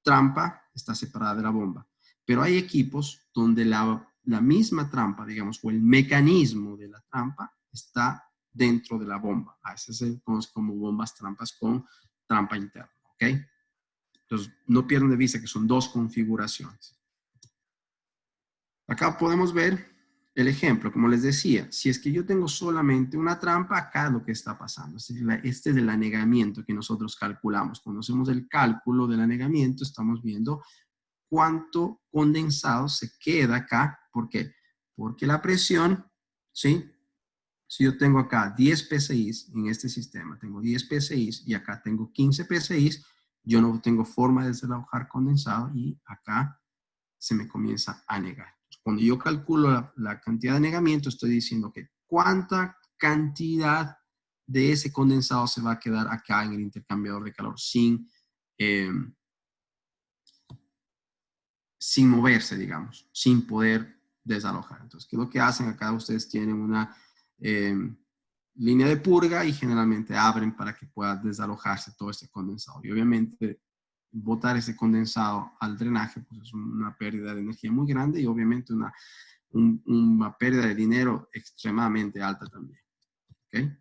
trampa está separada de la bomba, pero hay equipos donde la misma trampa, digamos, o el mecanismo de la trampa está dentro de la bomba. A veces se conoce como bombas trampas con trampa interna, ¿ok? Entonces, no pierdan de vista que son dos configuraciones. Acá podemos ver el ejemplo, como les decía, si es que yo tengo solamente una trampa, acá lo que está pasando. Este es el anegamiento que nosotros calculamos. Cuando hacemos el cálculo del anegamiento, estamos viendo cuánto condensado se queda acá. ¿Por qué? Porque la presión, ¿sí? Si yo tengo acá 10 PSI en este sistema, tengo 10 PSI y acá tengo 15 PSI, yo no tengo forma de desalojar condensado y acá se me comienza a negar. Cuando yo calculo la cantidad de negamiento, estoy diciendo que cuánta cantidad de ese condensado se va a quedar acá en el intercambiador de calor sin moverse, digamos, sin poder desalojar. Entonces, ¿qué es lo que hacen? Acá ustedes tienen una línea de purga y generalmente abren para que pueda desalojarse todo este condensado. Y obviamente, botar ese condensado al drenaje pues es una pérdida de energía muy grande y obviamente una pérdida de dinero extremadamente alta también. ¿Okay?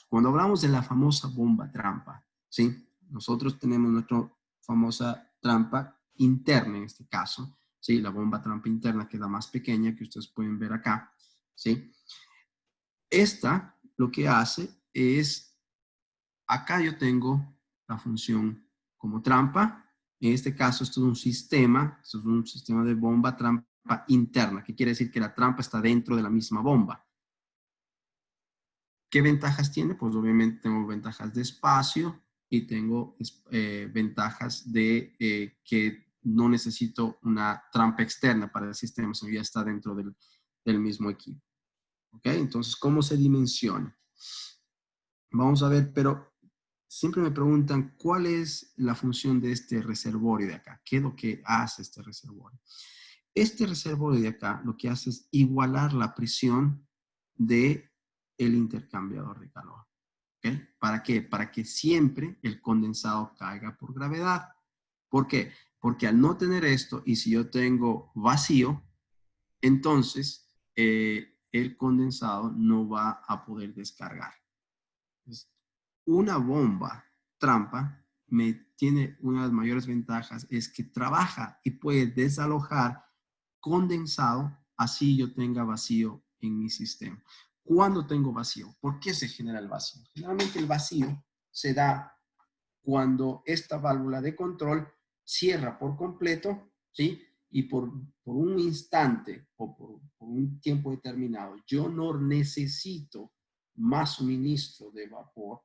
Cuando hablamos de la famosa bomba trampa, ¿sí? Nosotros tenemos nuestra famosa trampa interna en este caso, ¿sí? La bomba trampa interna que es la más pequeña que ustedes pueden ver acá, ¿sí? Esta lo que hace es, acá yo tengo la función como trampa. En este caso, esto es un sistema de bomba trampa interna, que quiere decir que la trampa está dentro de la misma bomba. ¿Qué ventajas tiene? Pues obviamente tengo ventajas de espacio y tengo ventajas de que no necesito una trampa externa para el sistema, sino ya está dentro del mismo equipo. ¿Ok? Entonces, ¿cómo se dimensiona? Vamos a ver, pero siempre me preguntan cuál es la función de este reservorio de acá. ¿Qué es lo que hace este reservorio? Este reservorio de acá lo que hace es igualar la presión de el intercambiador de calor. ¿Okay? ¿Para qué? Para que siempre el condensado caiga por gravedad. ¿Por qué? Porque al no tener esto, y si yo tengo vacío, entonces el condensado no va a poder descargar. Entonces, una bomba trampa tiene una de las mayores ventajas, es que trabaja y puede desalojar condensado, así yo tenga vacío en mi sistema. ¿Cuándo tengo vacío? ¿Por qué se genera el vacío? Generalmente el vacío se da cuando esta válvula de control cierra por completo, ¿sí? Y por un instante o por un tiempo determinado, yo no necesito más suministro de vapor.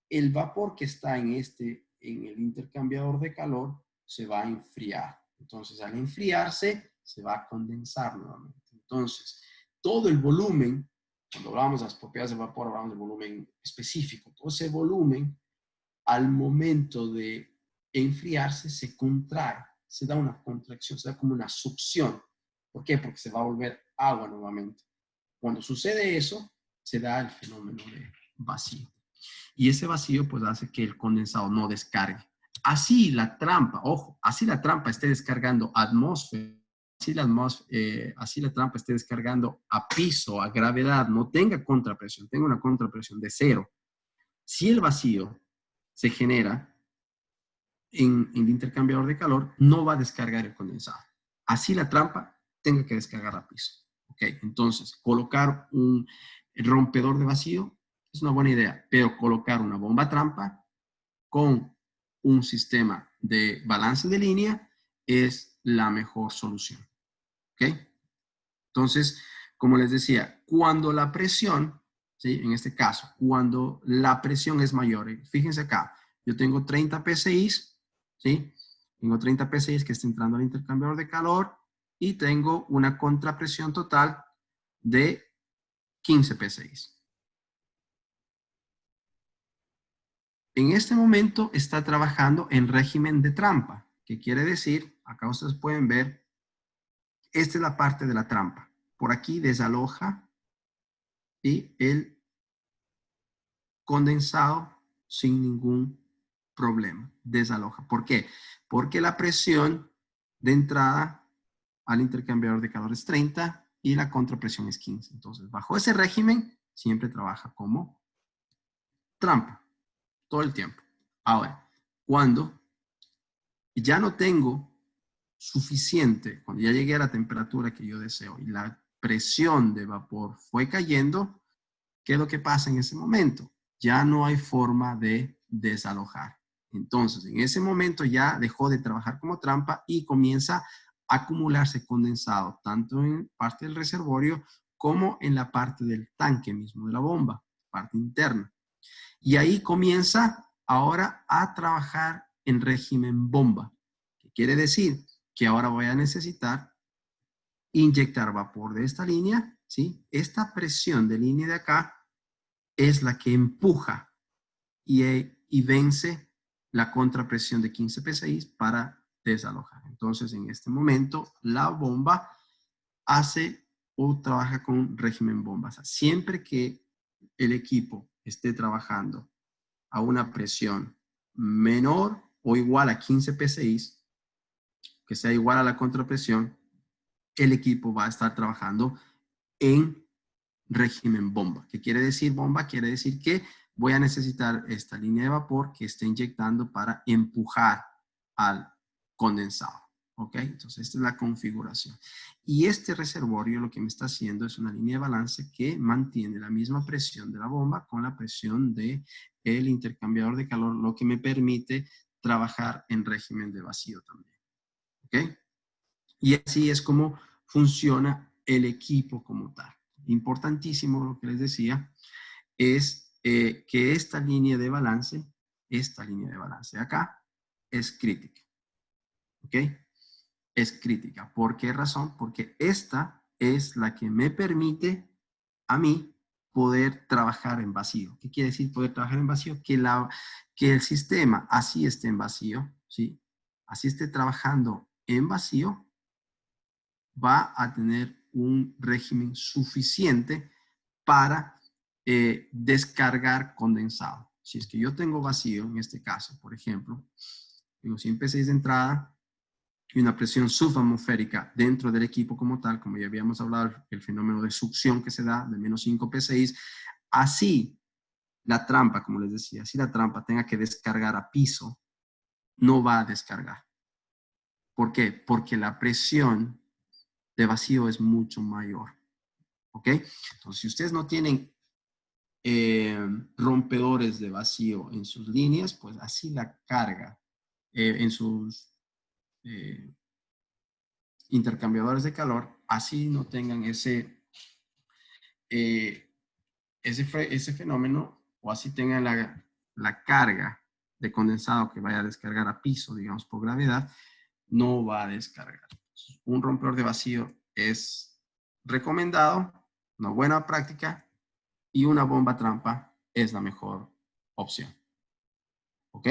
El vapor que está en el intercambiador de calor se va a enfriar. Entonces, al enfriarse, se va a condensar nuevamente. Entonces, todo el volumen, cuando hablamos de las propiedades del vapor, hablamos del volumen específico. Todo ese volumen, al momento de enfriarse, se contrae, se da una contracción, se da como una succión. ¿Por qué? Porque se va a volver agua nuevamente. Cuando sucede eso, se da el fenómeno de vacío. Y ese vacío pues hace que el condensado no descargue. Así la trampa, ojo, así la trampa esté descargando atmósfera, así la trampa esté descargando a piso, a gravedad, no tenga contrapresión, tenga una contrapresión de 0. Si el vacío se genera en el intercambiador de calor, no va a descargar el condensado. Así la trampa tenga que descargar a piso. ¿Ok? Entonces, colocar un rompedor de vacío es una buena idea, pero colocar una bomba trampa con un sistema de balance de línea es la mejor solución. ¿Ok? Entonces, como les decía, cuando la presión, ¿sí? En este caso, cuando la presión es mayor, fíjense acá, yo tengo 30 PSI, ¿sí? Tengo 30 PSI que está entrando al intercambiador de calor y tengo una contrapresión total de 15 PSI. En este momento está trabajando en régimen de trampa, que quiere decir, acá ustedes pueden ver, esta es la parte de la trampa. Por aquí desaloja y el condensado sin ningún problema, desaloja. ¿Por qué? Porque la presión de entrada al intercambiador de calor es 30 y la contrapresión es 15. Entonces, bajo ese régimen, siempre trabaja como trampa, todo el tiempo. Ahora, cuando ya no tengo suficiente, cuando ya llegué a la temperatura que yo deseo y la presión de vapor fue cayendo, ¿qué es lo que pasa en ese momento? Ya no hay forma de desalojar. Entonces, en ese momento ya dejó de trabajar como trampa y comienza a acumularse condensado, tanto en parte del reservorio como en la parte del tanque mismo de la bomba, parte interna. Y ahí comienza ahora a trabajar en régimen bomba. ¿Qué quiere decir? Que ahora voy a necesitar inyectar vapor de esta línea, ¿sí? Esta presión de línea de acá es la que empuja y vence la contrapresión de 15 PSI para desalojar. Entonces, en este momento, la bomba hace o trabaja con régimen bomba. O sea, siempre que el equipo esté trabajando a una presión menor o igual a 15 PSI, que sea igual a la contrapresión, el equipo va a estar trabajando en régimen bomba. ¿Qué quiere decir bomba? Quiere decir que voy a necesitar esta línea de vapor que esté inyectando para empujar al condensado. ¿Ok? Entonces, esta es la configuración. Y este reservorio lo que me está haciendo es una línea de balance que mantiene la misma presión de la bomba con la presión del intercambiador de calor, lo que me permite trabajar en régimen de vacío también. ¿Ok? Y así es como funciona el equipo como tal. Importantísimo lo que les decía es que esta línea de balance de acá es crítica. ¿Ok? Es crítica. ¿Por qué razón? Porque esta es la que me permite a mí poder trabajar en vacío. ¿Qué quiere decir poder trabajar en vacío? Que el sistema así esté en vacío, ¿sí? Así esté trabajando en vacío, va a tener un régimen suficiente para descargar condensado. Si es que yo tengo vacío, en este caso, por ejemplo, tengo 100 PSI de entrada y una presión subatmosférica dentro del equipo como tal, como ya habíamos hablado, el fenómeno de succión que se da de menos 5 PSI, así la trampa, como les decía, si la trampa tenga que descargar a piso, no va a descargar. ¿Por qué? Porque la presión de vacío es mucho mayor. ¿Ok? Entonces, si ustedes no tienen rompedores de vacío en sus líneas, pues así la carga en sus intercambiadores de calor, así no tengan ese fenómeno, o así tengan la carga de condensado que vaya a descargar a piso, digamos, por gravedad, no va a descargar. Un rompedor de vacío es recomendado, una buena práctica, y una bomba trampa es la mejor opción. ¿Ok?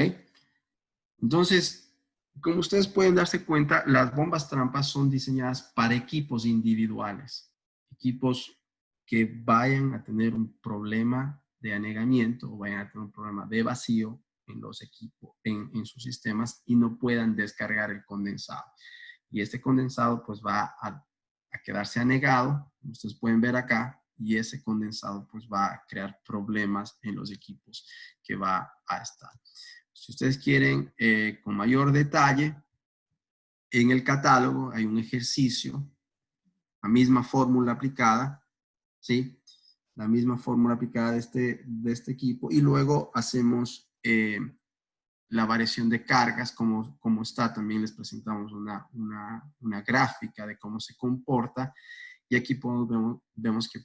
Entonces, como ustedes pueden darse cuenta, las bombas trampas son diseñadas para equipos individuales, equipos que vayan a tener un problema de anegamiento o vayan a tener un problema de vacío en los equipos, en sus sistemas, y no puedan descargar el condensado. Y este condensado pues va a quedarse anegado, como ustedes pueden ver acá, y ese condensado pues va a crear problemas en los equipos que va a estar. Si ustedes quieren con mayor detalle, en el catálogo hay un ejercicio, la misma fórmula aplicada, ¿sí? La misma fórmula aplicada de este equipo, y luego hacemos la variación de cargas, como está. También les presentamos una gráfica de cómo se comporta, y aquí vemos que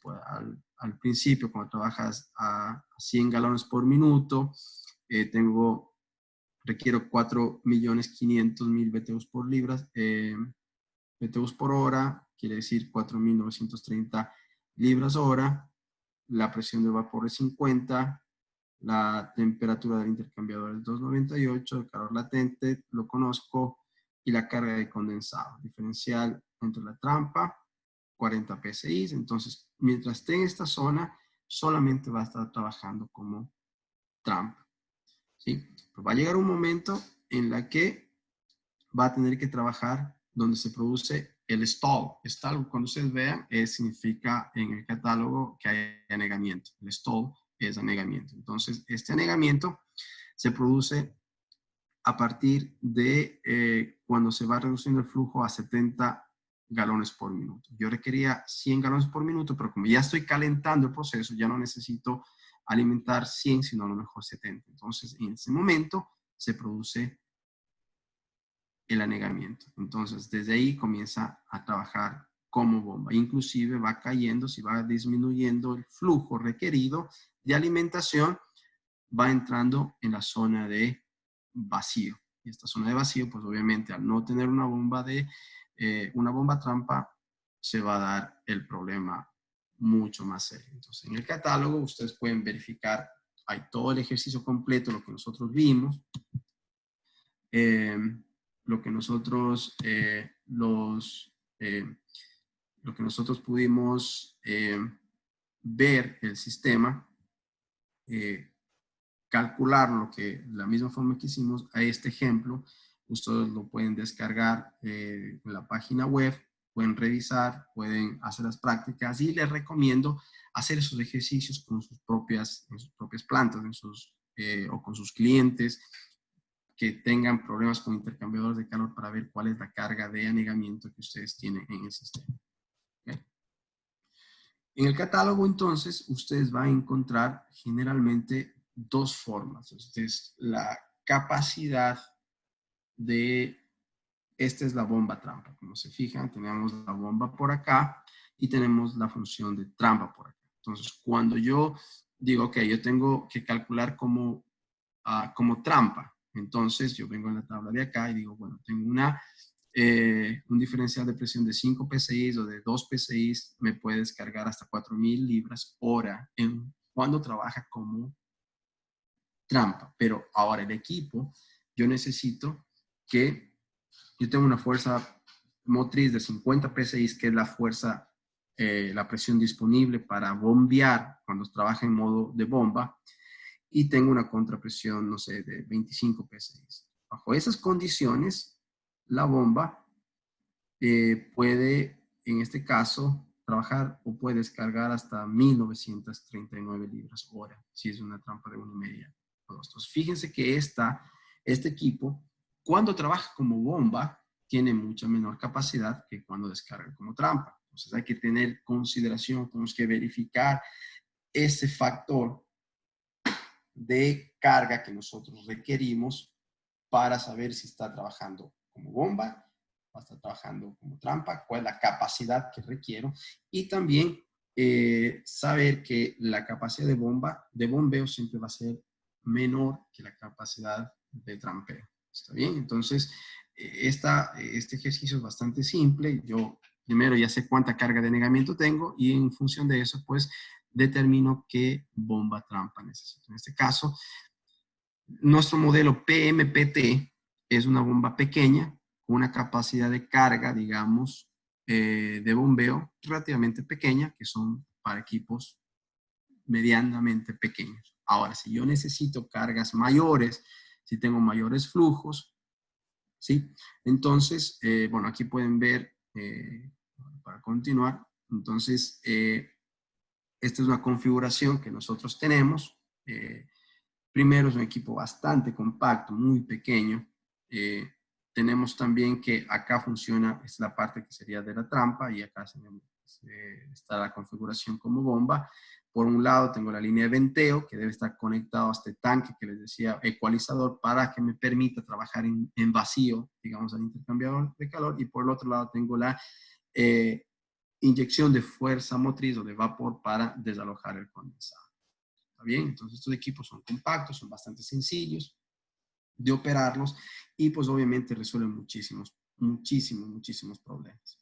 al principio, cuando trabajas a 100 galones por minuto, requiero 4.500.000 BTUs por libras, BTUs por hora, quiere decir 4.930 libras hora, la presión de vapor es 50, la temperatura del intercambiador es 298, el calor latente lo conozco, y la carga de condensado. Diferencial entre la trampa, 40 PSI. Entonces, mientras esté en esta zona, solamente va a estar trabajando como trampa. ¿Sí? Pero va a llegar un momento en la que va a tener que trabajar donde se produce el stall. Stall, cuando ustedes vean, significa en el catálogo que hay anegamiento. El stall es anegamiento. Entonces, este anegamiento se produce a partir de cuando se va reduciendo el flujo a 70 galones por minuto. Yo requería 100 galones por minuto, pero como ya estoy calentando el proceso, ya no necesito alimentar 100, sino a lo mejor 70. Entonces, en ese momento se produce el anegamiento. Entonces, desde ahí comienza a trabajar como bomba. Inclusive va cayendo, si va disminuyendo el flujo requerido de alimentación, va entrando en la zona de vacío. Y esta zona de vacío, pues obviamente al no tener una bomba trampa, se va a dar el problema mucho más serio. Entonces, en el catálogo ustedes pueden verificar, hay todo el ejercicio completo, lo que nosotros vimos, lo que nosotros pudimos ver el sistema, calcular la misma forma que hicimos a este ejemplo. Ustedes lo pueden descargar en la página web, pueden revisar, pueden hacer las prácticas, y les recomiendo hacer esos ejercicios con sus propias plantas, o con sus clientes que tengan problemas con intercambiadores de calor, para ver cuál es la carga de anegamiento que ustedes tienen en el sistema. ¿Okay? En el catálogo, entonces, ustedes van a encontrar generalmente dos formas. Entonces, la capacidad esta es la bomba trampa. Como se fijan, tenemos la bomba por acá y tenemos la función de trampa por acá. Entonces, cuando yo digo, ok, yo tengo que calcular como trampa, entonces yo vengo en la tabla de acá y digo, bueno, tengo un diferencial de presión de 5 PSI o de 2 PSI, me puede descargar hasta 4.000 libras hora cuando trabaja como trampa. Pero ahora el equipo, yo necesito que yo tengo una fuerza motriz de 50 PSI, que es la fuerza la presión disponible para bombear cuando trabaja en modo de bomba, y tengo una contrapresión, no sé, de 25 psi. Bajo esas condiciones, la bomba puede, en este caso, trabajar o puede descargar hasta 1939 libras hora, si es una trampa de 1,5. Entonces, fíjense que este equipo, cuando trabaja como bomba, tiene mucha menor capacidad que cuando descarga como trampa. Entonces, hay que tener consideración, tenemos que verificar ese factor de carga que nosotros requerimos para saber si está trabajando como bomba o está trabajando como trampa, cuál es la capacidad que requiero, y también saber que la capacidad de bombeo siempre va a ser menor que la capacidad de trampeo. ¿Está bien? Entonces, este ejercicio es bastante simple. Yo primero ya sé cuánta carga de negamiento tengo y en función de eso, pues, determino qué bomba trampa necesito. En este caso, nuestro modelo PMPT es una bomba pequeña con una capacidad de carga, digamos, de bombeo relativamente pequeña, que son para equipos medianamente pequeños. Ahora, si yo necesito cargas mayores, si tengo mayores flujos, ¿sí? Entonces, bueno, aquí pueden ver, para continuar, entonces, esta es una configuración que nosotros tenemos. Primero es un equipo bastante compacto, muy pequeño. Tenemos también que acá funciona, es la parte que sería de la trampa, y acá está la configuración como bomba. Por un lado tengo la línea de venteo que debe estar conectado a este tanque que les decía, ecualizador, para que me permita trabajar en vacío, digamos, al intercambiador de calor. Y por el otro lado tengo la inyección de fuerza motriz o de vapor para desalojar el condensado. ¿Está bien? Entonces estos equipos son compactos, son bastante sencillos de operarlos y pues obviamente resuelven muchísimos problemas.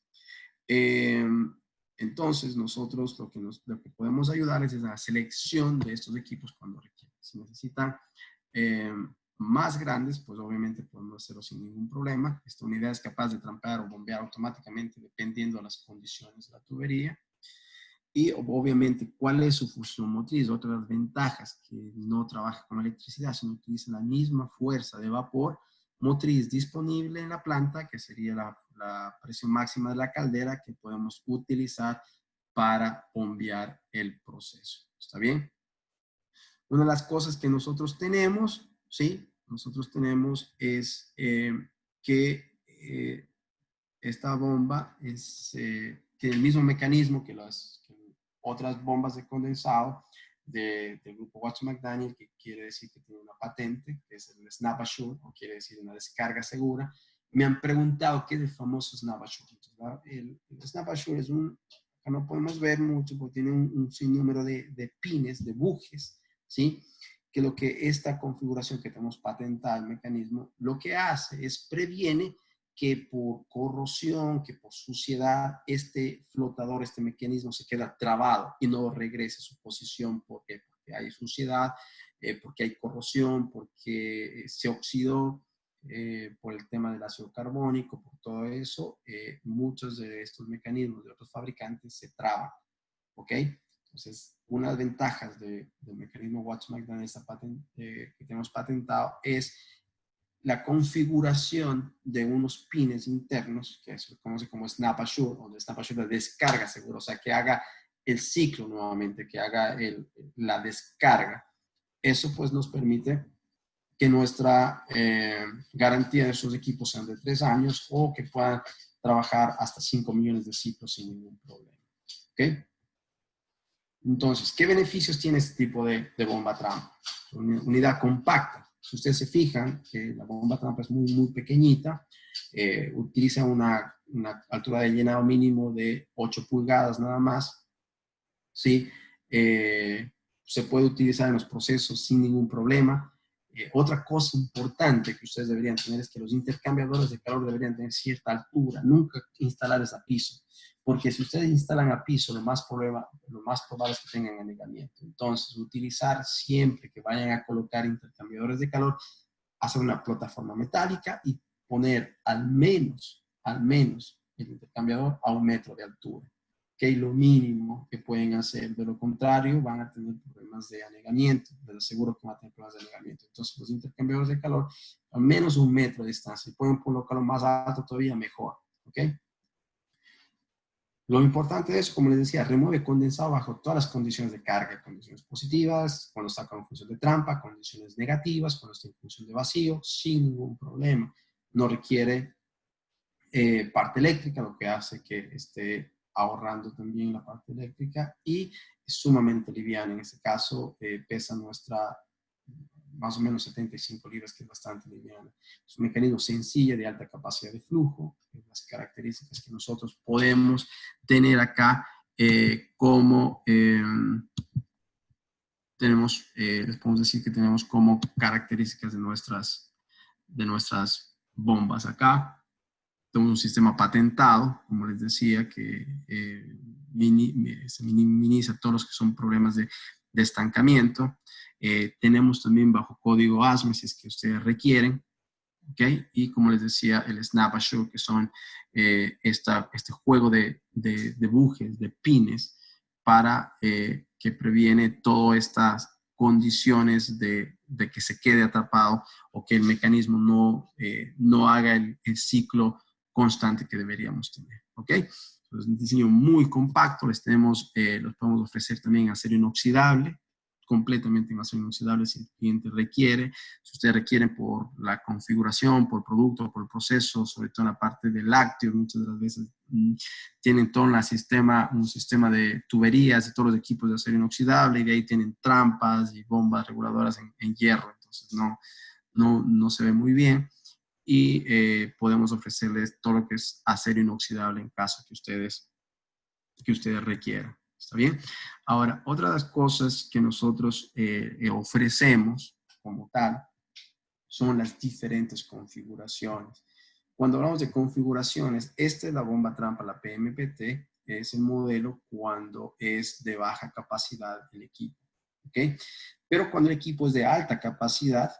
Entonces nosotros lo que podemos ayudarles es la selección de estos equipos cuando requieren. Si necesitan más grandes, pues obviamente podemos hacerlo sin ningún problema. Esta unidad es capaz de trampear o bombear automáticamente dependiendo de las condiciones de la tubería. Y obviamente, ¿cuál es su función motriz? Otra de las ventajas, que no trabaja con electricidad, sino utiliza la misma fuerza de vapor motriz disponible en la planta, que sería la presión máxima de la caldera, que podemos utilizar para bombear el proceso. ¿Está bien? Una de las cosas que nosotros tenemos, ¿sí? Nosotros tenemos es que esta bomba tiene el mismo mecanismo que otras bombas de condensado del grupo Watson-McDaniel, que quiere decir que tiene una patente, que es el Snap Assure, o quiere decir una descarga segura. Me han preguntado qué es el famoso Snap Assure. El Snap Assure es acá no podemos ver mucho porque tiene un sinnúmero de pines, de bujes, ¿sí? Que lo que esta configuración que tenemos patentada, el mecanismo, lo que hace es previene que por corrosión, que por suciedad, este flotador, este mecanismo se queda trabado y no regrese a su posición. Porque hay suciedad, porque hay corrosión, porque se oxidó por el tema del ácido carbónico, por todo eso, muchos de estos mecanismos de otros fabricantes se traban, ¿ok? Entonces, una de las ventajas del mecanismo Watson-McDaniel que tenemos patentado es la configuración de unos pines internos, que se conoce como Snap Assure, o de Snap Assure de descarga segura, o sea, que haga el ciclo nuevamente, que haga la descarga. Eso pues nos permite que nuestra garantía de esos equipos sean de 3 años o que puedan trabajar hasta 5 millones de ciclos sin ningún problema. ¿Ok? Entonces, ¿qué beneficios tiene este tipo de bomba trampa? Una unidad compacta. Si ustedes se fijan, que la bomba trampa es muy pequeñita, utiliza una altura de llenado mínimo de 8 pulgadas nada más, ¿sí? Se puede utilizar en los procesos sin ningún problema. Otra cosa importante que ustedes deberían tener es que los intercambiadores de calor deberían tener cierta altura, nunca instalarles a piso, porque si ustedes instalan a piso, lo más probable es que tengan anegamiento. Entonces, utilizar siempre que vayan a colocar intercambiadores de calor, hacer una plataforma metálica y poner al menos el intercambiador a 1 metro de altura. lo mínimo que pueden hacer. De lo contrario, van a tener problemas de anegamiento. Les aseguro que van a tener problemas de anegamiento. Entonces, los intercambiadores de calor, al menos 1 metro de distancia. Si pueden colocarlo más alto todavía, mejor. ¿Ok? Lo importante de eso, como les decía, remueve condensado bajo todas las condiciones de carga, condiciones positivas, cuando está con función de trampa, condiciones negativas, cuando está en función de vacío, sin ningún problema. No requiere parte eléctrica, lo que hace que esté ahorrando también la parte eléctrica, y es sumamente liviana. En este caso, pesa nuestra más o menos 75 libras, que es bastante liviana. Es un mecanismo sencillo de alta capacidad de flujo, las características que nosotros podemos tener acá, como tenemos, les podemos decir que tenemos como características de nuestras bombas acá. Tenemos un sistema patentado, como les decía, que se minimiza todos los que son problemas de estancamiento. Tenemos también bajo código ASME, si es que ustedes requieren, ¿ok? Y como les decía, el Snap Assure, que son este juego de bujes, de pines, para que previene todas estas condiciones de que se quede atrapado o que el mecanismo no haga el ciclo constante que deberíamos tener, ¿ok? Entonces, un diseño muy compacto. Los podemos ofrecer también en acero inoxidable, completamente en acero inoxidable si el cliente requiere. Si ustedes requieren por la configuración, por producto, por el proceso, sobre todo en la parte de lácteos, muchas de las veces tienen todo un sistema de tuberías y todos los equipos de acero inoxidable, y de ahí tienen trampas y bombas reguladoras en hierro, entonces no se ve muy bien. Y podemos ofrecerles todo lo que es acero inoxidable en caso que ustedes requieran. ¿Está bien? Ahora, otra de las cosas que nosotros ofrecemos como tal son las diferentes configuraciones. Cuando hablamos de configuraciones, esta es la bomba trampa, la PMPT, es el modelo cuando es de baja capacidad el equipo. ¿Ok? Pero cuando el equipo es de alta capacidad,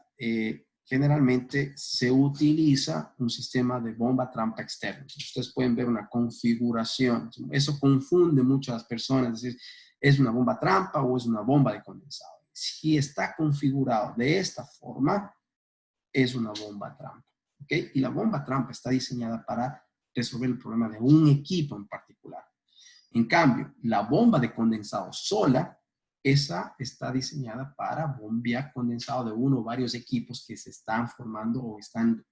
generalmente se utiliza un sistema de bomba trampa externa. Ustedes pueden ver una configuración. Eso confunde mucho a las personas. Es decir, ¿es una bomba trampa o es una bomba de condensado? Si está configurado de esta forma, es una bomba trampa. ¿Ok? Y la bomba trampa está diseñada para resolver el problema de un equipo en particular. En cambio, la bomba de condensado sola, esa está diseñada para bombear condensado de uno o varios equipos que se están formando o están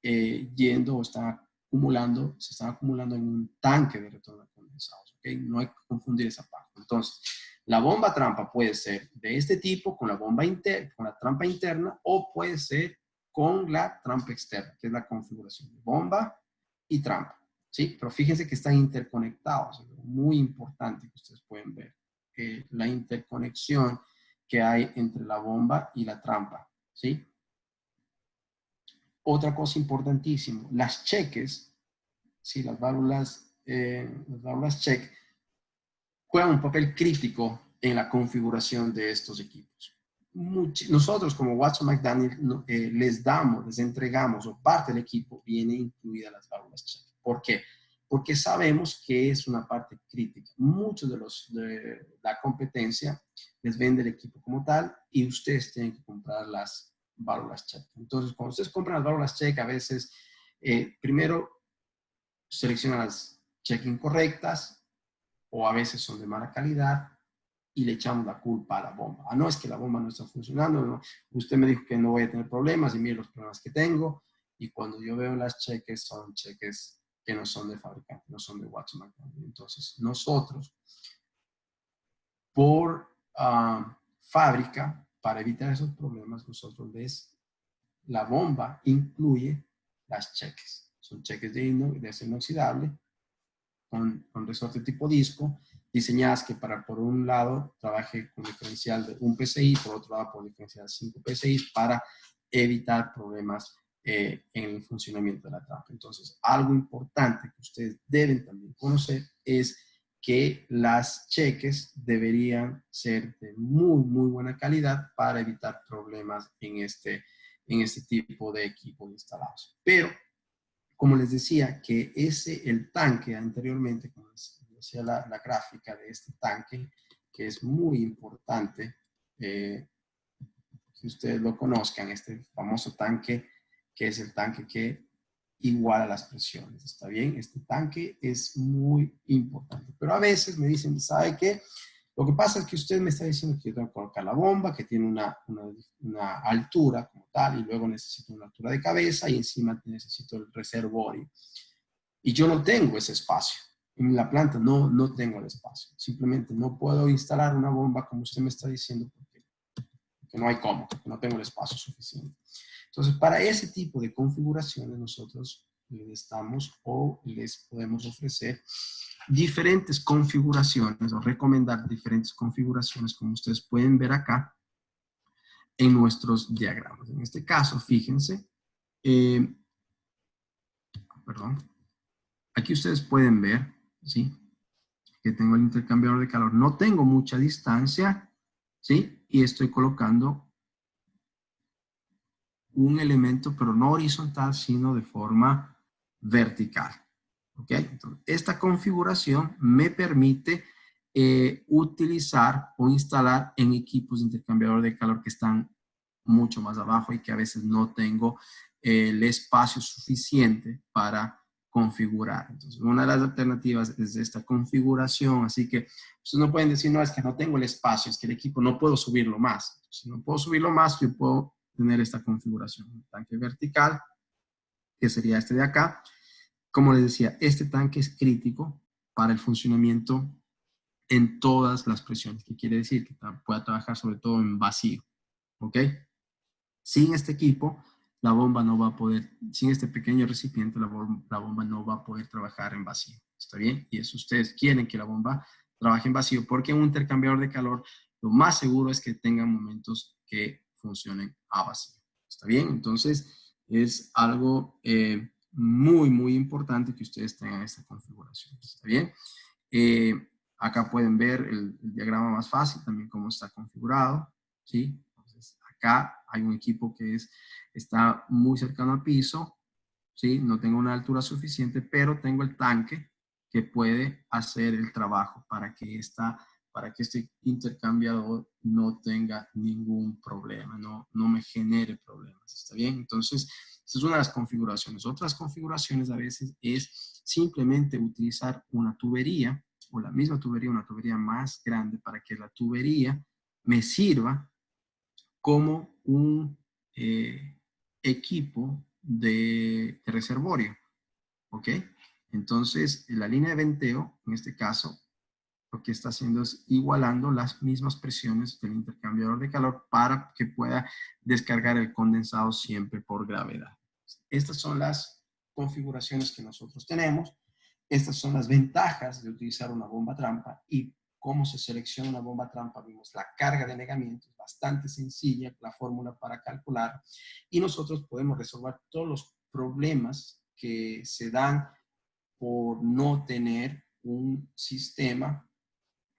yendo o se están acumulando en un tanque de retorno de condensados. ¿Okay? No hay que confundir esa parte. Entonces, la bomba trampa puede ser de este tipo con con la trampa interna, o puede ser con la trampa externa, que es la configuración de bomba y trampa. ¿Sí? Pero fíjense que están interconectados. Es muy importante que ustedes pueden ver la interconexión que hay entre la bomba y la trampa. ¿Sí? Otra cosa importantísima, las cheques, ¿sí? Las válvulas check juegan un papel crítico en la configuración de estos equipos. Nosotros como Watson McDaniel les entregamos, o parte del equipo viene incluida las válvulas check. ¿Por qué? Porque sabemos que es una parte crítica. Muchos de la competencia les vende el equipo como tal, y ustedes tienen que comprar las válvulas check. Entonces, cuando ustedes compran las válvulas check, a veces primero seleccionan las check incorrectas, o a veces son de mala calidad, y le echamos la culpa a la bomba. No, es que la bomba no está funcionando, no. Usted me dijo que no voy a tener problemas, y mire los problemas que tengo. Y cuando yo veo las cheques, son cheques que no son de fabricante, no son de Watson McDaniel. Entonces, nosotros, por fábrica, para evitar esos problemas, la bomba incluye las cheques. Son cheques de acero inoxidable con resorte tipo disco, diseñadas que por un lado trabaje con diferencial de 1 PSI, por otro lado por diferencial de 5 PSI, para evitar problemas en el funcionamiento de la trampa. Entonces, algo importante que ustedes deben también conocer es que las cheques deberían ser de muy, muy buena calidad para evitar problemas en este tipo de equipos instalados. Pero como les decía, que el tanque anteriormente, como les decía la gráfica de este tanque, que es muy importante, si ustedes lo conozcan, este famoso tanque, que es el tanque que iguala las presiones, ¿está bien? Este tanque es muy importante, pero a veces me dicen, ¿sabe qué? Lo que pasa es que usted me está diciendo que yo tengo que colocar la bomba, que tiene una altura como tal, y luego necesito una altura de cabeza, y encima necesito el reservorio. Y yo no tengo ese espacio. En la planta no tengo el espacio. Simplemente no puedo instalar una bomba como usted me está diciendo porque no hay cómo, porque no tengo el espacio suficiente. Entonces, para ese tipo de configuraciones nosotros les podemos ofrecer diferentes configuraciones o recomendar diferentes configuraciones, como ustedes pueden ver acá en nuestros diagramas. En este caso, fíjense, aquí ustedes pueden ver, ¿sí?, que tengo el intercambiador de calor. No tengo mucha distancia, ¿sí? Y estoy colocando un elemento, pero no horizontal, sino de forma vertical. ¿Ok? Entonces, esta configuración me permite utilizar o instalar en equipos de intercambiador de calor que están mucho más abajo y que a veces no tengo el espacio suficiente para configurar. Entonces, una de las alternativas es esta configuración, así que ustedes no pueden decir, no, es que no tengo el espacio, es que el equipo no puedo subirlo más. Si no puedo subirlo más, yo puedo tener esta configuración. Un tanque vertical, que sería este de acá. Como les decía, este tanque es crítico para el funcionamiento en todas las presiones, que quiere decir que pueda trabajar sobre todo en vacío. ¿Ok? Sin este equipo, la bomba no va a poder, sin este pequeño recipiente, la bomba no va a poder trabajar en vacío. ¿Está bien? Y eso ustedes quieren que la bomba trabaje en vacío, porque en un intercambiador de calor lo más seguro es que tengan momentos que funcionen a vacío. ¿Está bien? Entonces, es algo muy importante que ustedes tengan esta configuración. ¿Está bien? Acá pueden ver el diagrama más fácil, también cómo está configurado, ¿sí? Entonces, acá hay un equipo que está muy cercano al piso, ¿sí? No tengo una altura suficiente, pero tengo el tanque que puede hacer el trabajo para que este intercambiador no tenga ningún problema, no me genere problemas, ¿está bien? Entonces, esta es una de las configuraciones. Otras configuraciones a veces es simplemente utilizar una tubería o la misma tubería, una tubería más grande para que la tubería me sirva como un equipo de reservorio, ¿ok? Entonces, la línea de venteo, en este caso, lo que está haciendo es igualando las mismas presiones del intercambiador de calor para que pueda descargar el condensado siempre por gravedad. Estas son las configuraciones que nosotros tenemos. Estas son las ventajas de utilizar una bomba trampa y cómo se selecciona una bomba trampa. Vimos la carga de negamiento, es bastante sencilla la fórmula para calcular y nosotros podemos resolver todos los problemas que se dan por no tener un sistema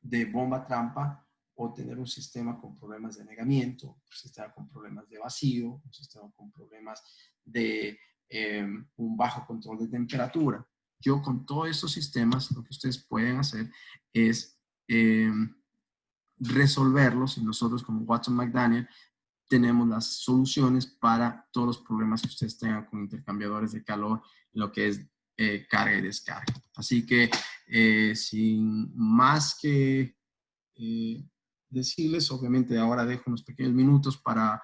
de bomba trampa o tener un sistema con problemas de negamiento, un sistema con problemas de vacío, un sistema con problemas de un bajo control de temperatura. Yo con todos estos sistemas lo que ustedes pueden hacer es resolverlos y nosotros como Watson McDaniel tenemos las soluciones para todos los problemas que ustedes tengan con intercambiadores de calor, lo que es carga y descarga. Así que sin más que decirles, obviamente ahora dejo unos pequeños minutos para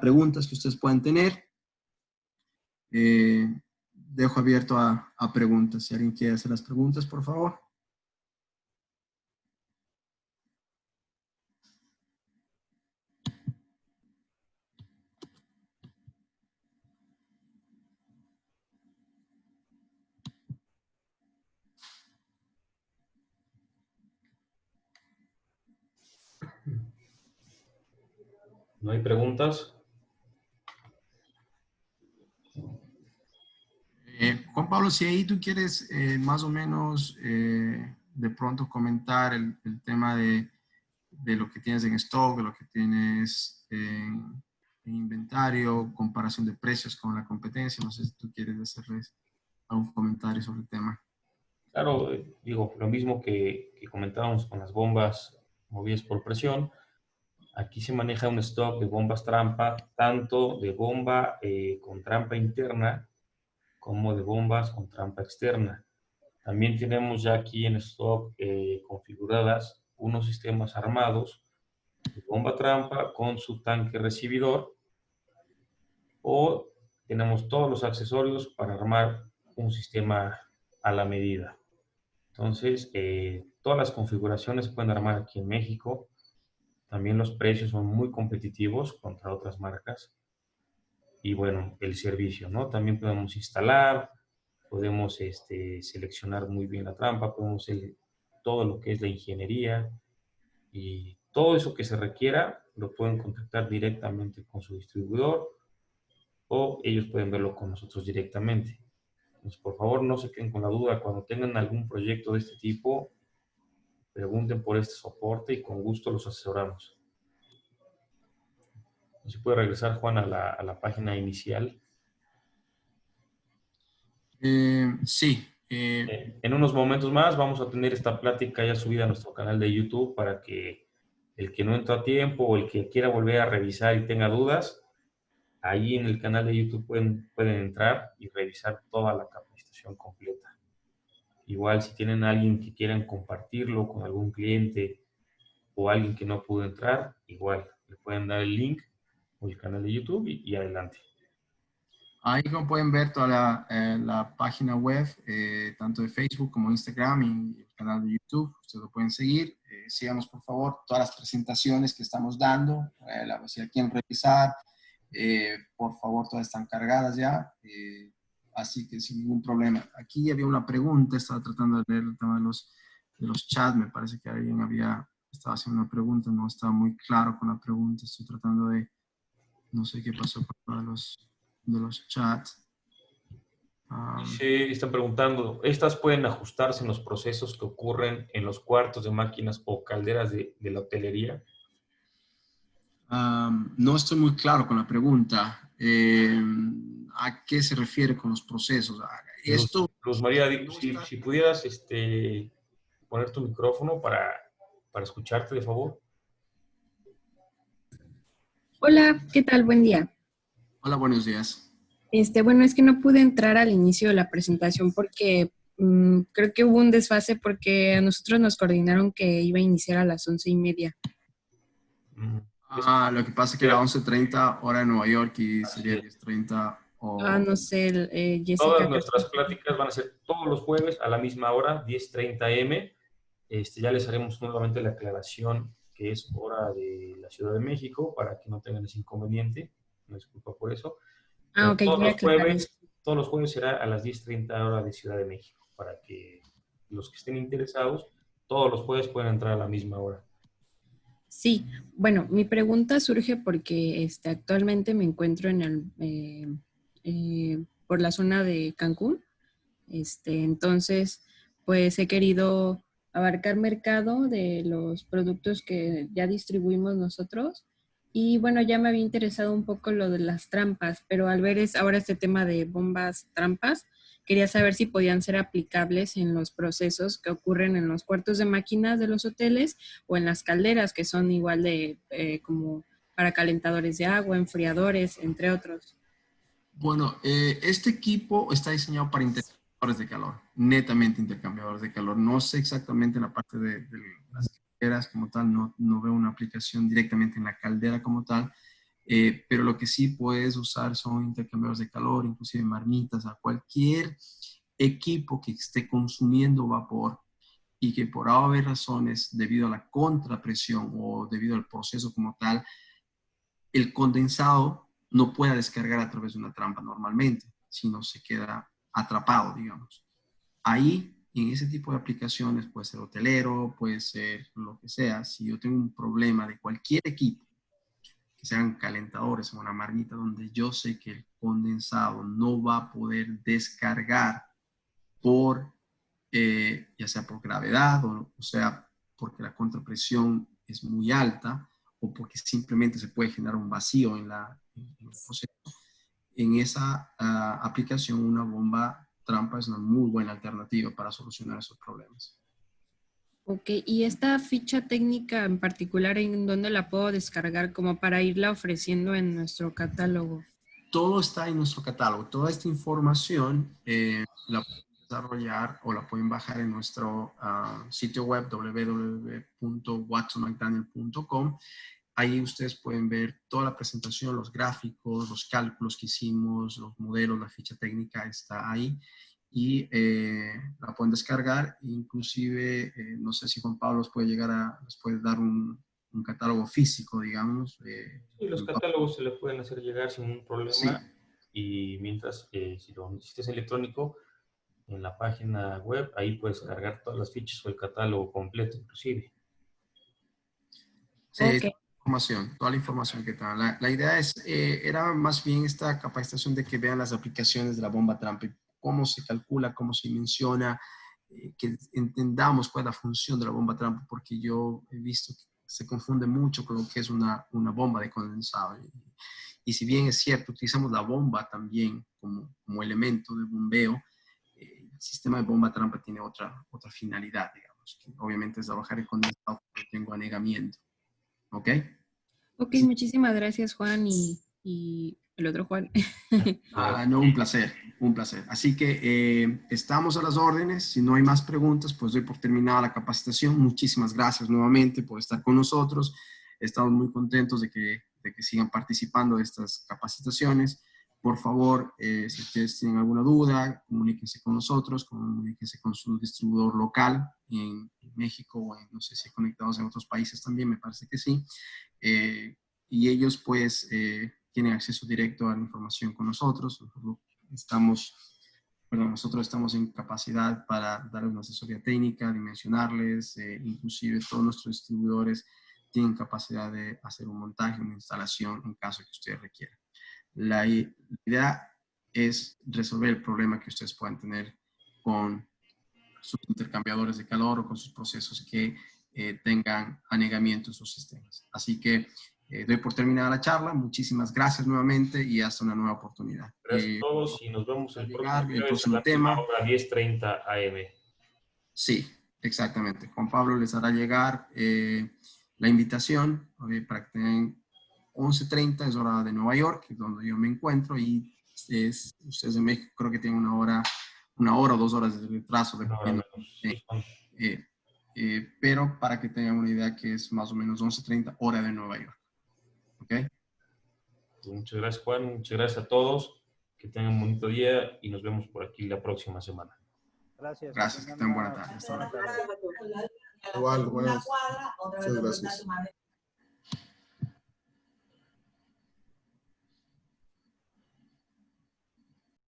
preguntas que ustedes puedan tener. Dejo abierto a preguntas. Si alguien quiere hacer las preguntas, por favor. ¿No hay preguntas? Juan Pablo, si ahí tú quieres más o menos de pronto comentar el tema de lo que tienes en stock, de lo que tienes en inventario, comparación de precios con la competencia, no sé si tú quieres hacerles. algún comentario sobre el tema. Claro, digo, lo mismo que comentábamos con las bombas movidas por presión, aquí se maneja un stock de bombas trampa, tanto de bomba con trampa interna como de bombas con trampa externa. También tenemos ya aquí en stock configuradas unos sistemas armados de bomba trampa con su tanque recibidor, o tenemos todos los accesorios para armar un sistema a la medida. Entonces, todas las configuraciones se pueden armar aquí en México. También los precios son muy competitivos contra otras marcas. Y bueno, el servicio, ¿no? También podemos instalar, podemos seleccionar muy bien la trampa, podemos hacer todo lo que es la ingeniería, y todo eso que se requiera lo pueden contactar directamente con su distribuidor, o ellos pueden verlo con nosotros directamente. Entonces, por favor, no se queden con la duda. Cuando tengan algún proyecto de este tipo, pregunten por este soporte y con gusto los asesoramos. ¿Se puede regresar, Juan, a la página inicial? Sí. En unos momentos más vamos a tener esta plática ya subida a nuestro canal de YouTube, para que el que no entró a tiempo o el que quiera volver a revisar y tenga dudas, ahí en el canal de YouTube pueden entrar y revisar toda la capacitación completa. Igual, si tienen a alguien que quieran compartirlo con algún cliente o alguien que no pudo entrar, igual le pueden dar el link o el canal de YouTube y adelante. Ahí como pueden ver toda la página web, tanto de Facebook como Instagram y el canal de YouTube. Ustedes lo pueden seguir. Síganos, por favor, todas las presentaciones que estamos dando. Si la quieren revisar, por favor, todas están cargadas ya. Así que sin ningún problema. Aquí había una pregunta. Estaba tratando de leer el tema de los chats. Me parece que alguien estaba haciendo una pregunta. No estaba muy claro con la pregunta. Estoy tratando de... No sé qué pasó con uno de los chats. Sí, están preguntando, ¿estas pueden ajustarse en los procesos que ocurren en los cuartos de máquinas o calderas de la hotelería? No estoy muy claro con la pregunta. ¿A qué se refiere con los procesos? Luz María, No está... si pudieras poner tu micrófono para escucharte, de favor. Hola, ¿qué tal? Buen día. Hola, buenos días. Bueno, es que no pude entrar al inicio de la presentación porque creo que hubo un desfase, porque a nosotros nos coordinaron que iba a iniciar a las 11:30. Lo que pasa es que era 11:30 hora en Nueva York y sería Así es. 10:30 No sé, Jessica. Todas nuestras pláticas van a ser todos los jueves a la misma hora, 10:30 am. Ya les haremos nuevamente la aclaración que es hora de la Ciudad de México, para que no tengan ese inconveniente. No disculpa por eso. Pero Ok, voy a aclarar eso. todos los jueves será a las 10:30 hora de Ciudad de México, para que los que estén interesados, todos los jueves pueden entrar a la misma hora. Sí, bueno, mi pregunta surge porque actualmente me encuentro por la zona de Cancún. Entonces, pues he querido abarcar mercado de los productos que ya distribuimos nosotros. Y bueno, ya me había interesado un poco lo de las trampas, pero al ver ahora este tema de bombas trampas, quería saber si podían ser aplicables en los procesos que ocurren en los cuartos de máquinas de los hoteles o en las calderas, que son igual de como para calentadores de agua, enfriadores, entre otros. Bueno, este equipo está diseñado para intercambiadores de calor, netamente intercambiadores de calor. No sé exactamente la parte de las calderas como tal, no veo una aplicación directamente en la caldera como tal, pero lo que sí puedes usar son intercambiadores de calor, inclusive marmitas, a cualquier equipo que esté consumiendo vapor y que por haber razones, debido a la contrapresión o debido al proceso como tal, el condensado no pueda descargar a través de una trampa normalmente, sino se queda atrapado, digamos. Ahí, en ese tipo de aplicaciones, puede ser hotelero, puede ser lo que sea. Si yo tengo un problema de cualquier equipo, que sean calentadores o una marmita, donde yo sé que el condensado no va a poder descargar por, ya sea por gravedad o sea, porque la contrapresión es muy alta o porque simplemente se puede generar un vacío en el proceso. En esa aplicación, una bomba trampa es una muy buena alternativa para solucionar esos problemas. Ok, y esta ficha técnica en particular, ¿en dónde la puedo descargar como para irla ofreciendo en nuestro catálogo? Todo está en nuestro catálogo. Toda esta información la pueden desarrollar o la pueden bajar en nuestro sitio web www.watsonmcdaniel.com. Ahí ustedes pueden ver toda la presentación, los gráficos, los cálculos que hicimos, los modelos, la ficha técnica está ahí. Y la pueden descargar. Inclusive, no sé si Juan Pablo les puede dar un catálogo físico, digamos. Sí, los catálogos se le pueden hacer llegar sin ningún problema. Sí. Y mientras, si lo necesitas electrónico, en la página web, ahí puedes cargar todas las fichas o el catálogo completo, inclusive. Sí, Ok. toda la información que te dan. La idea era más bien esta capacitación de que vean las aplicaciones de la bomba trampa, cómo se calcula, cómo se menciona, que entendamos cuál es la función de la bomba trampa, porque yo he visto que se confunde mucho con lo que es una bomba de condensado. Y si bien es cierto, utilizamos la bomba también como elemento de bombeo, el sistema de bomba trampa tiene otra finalidad, digamos, que obviamente es trabajar el condensado porque tengo anegamiento. ¿Ok? Ok, Sí. muchísimas gracias, Juan, y el otro Juan. No, un placer, un placer. Así que estamos a las órdenes. Si no hay más preguntas, pues doy por terminada la capacitación. Muchísimas gracias nuevamente por estar con nosotros. Estamos muy contentos de que sigan participando de estas capacitaciones. Por favor, si ustedes tienen alguna duda, comuníquense con nosotros, comuníquense con su distribuidor local en México o no sé si conectados en otros países también, me parece que sí. Y ellos pues tienen acceso directo a la información con nosotros. Nosotros estamos en capacidad para darles una asesoría técnica, dimensionarles, inclusive todos nuestros distribuidores tienen capacidad de hacer un montaje, una instalación en caso que ustedes requieran. La idea es resolver el problema que ustedes puedan tener con sus intercambiadores de calor o con sus procesos que tengan anegamiento en sus sistemas. Así que doy por terminada la charla. Muchísimas gracias nuevamente y hasta una nueva oportunidad. Gracias a todos y nos vemos el próximo tema. 10:30 AM. Sí, exactamente. Juan Pablo les hará llegar la invitación para que tengan 11:30, es hora de Nueva York, que es donde yo me encuentro, y ustedes en México creo que tienen una hora o 2 horas de retraso, dependiendo. Pero para que tengan una idea que es más o menos 11:30 hora de Nueva York. ¿Ok? Muchas gracias, Juan. Muchas gracias a todos. Que tengan un bonito día y nos vemos por aquí la próxima semana. Gracias. Gracias, que tengan buena tarde. Hasta ahora. Igual, buenas. Muchas gracias.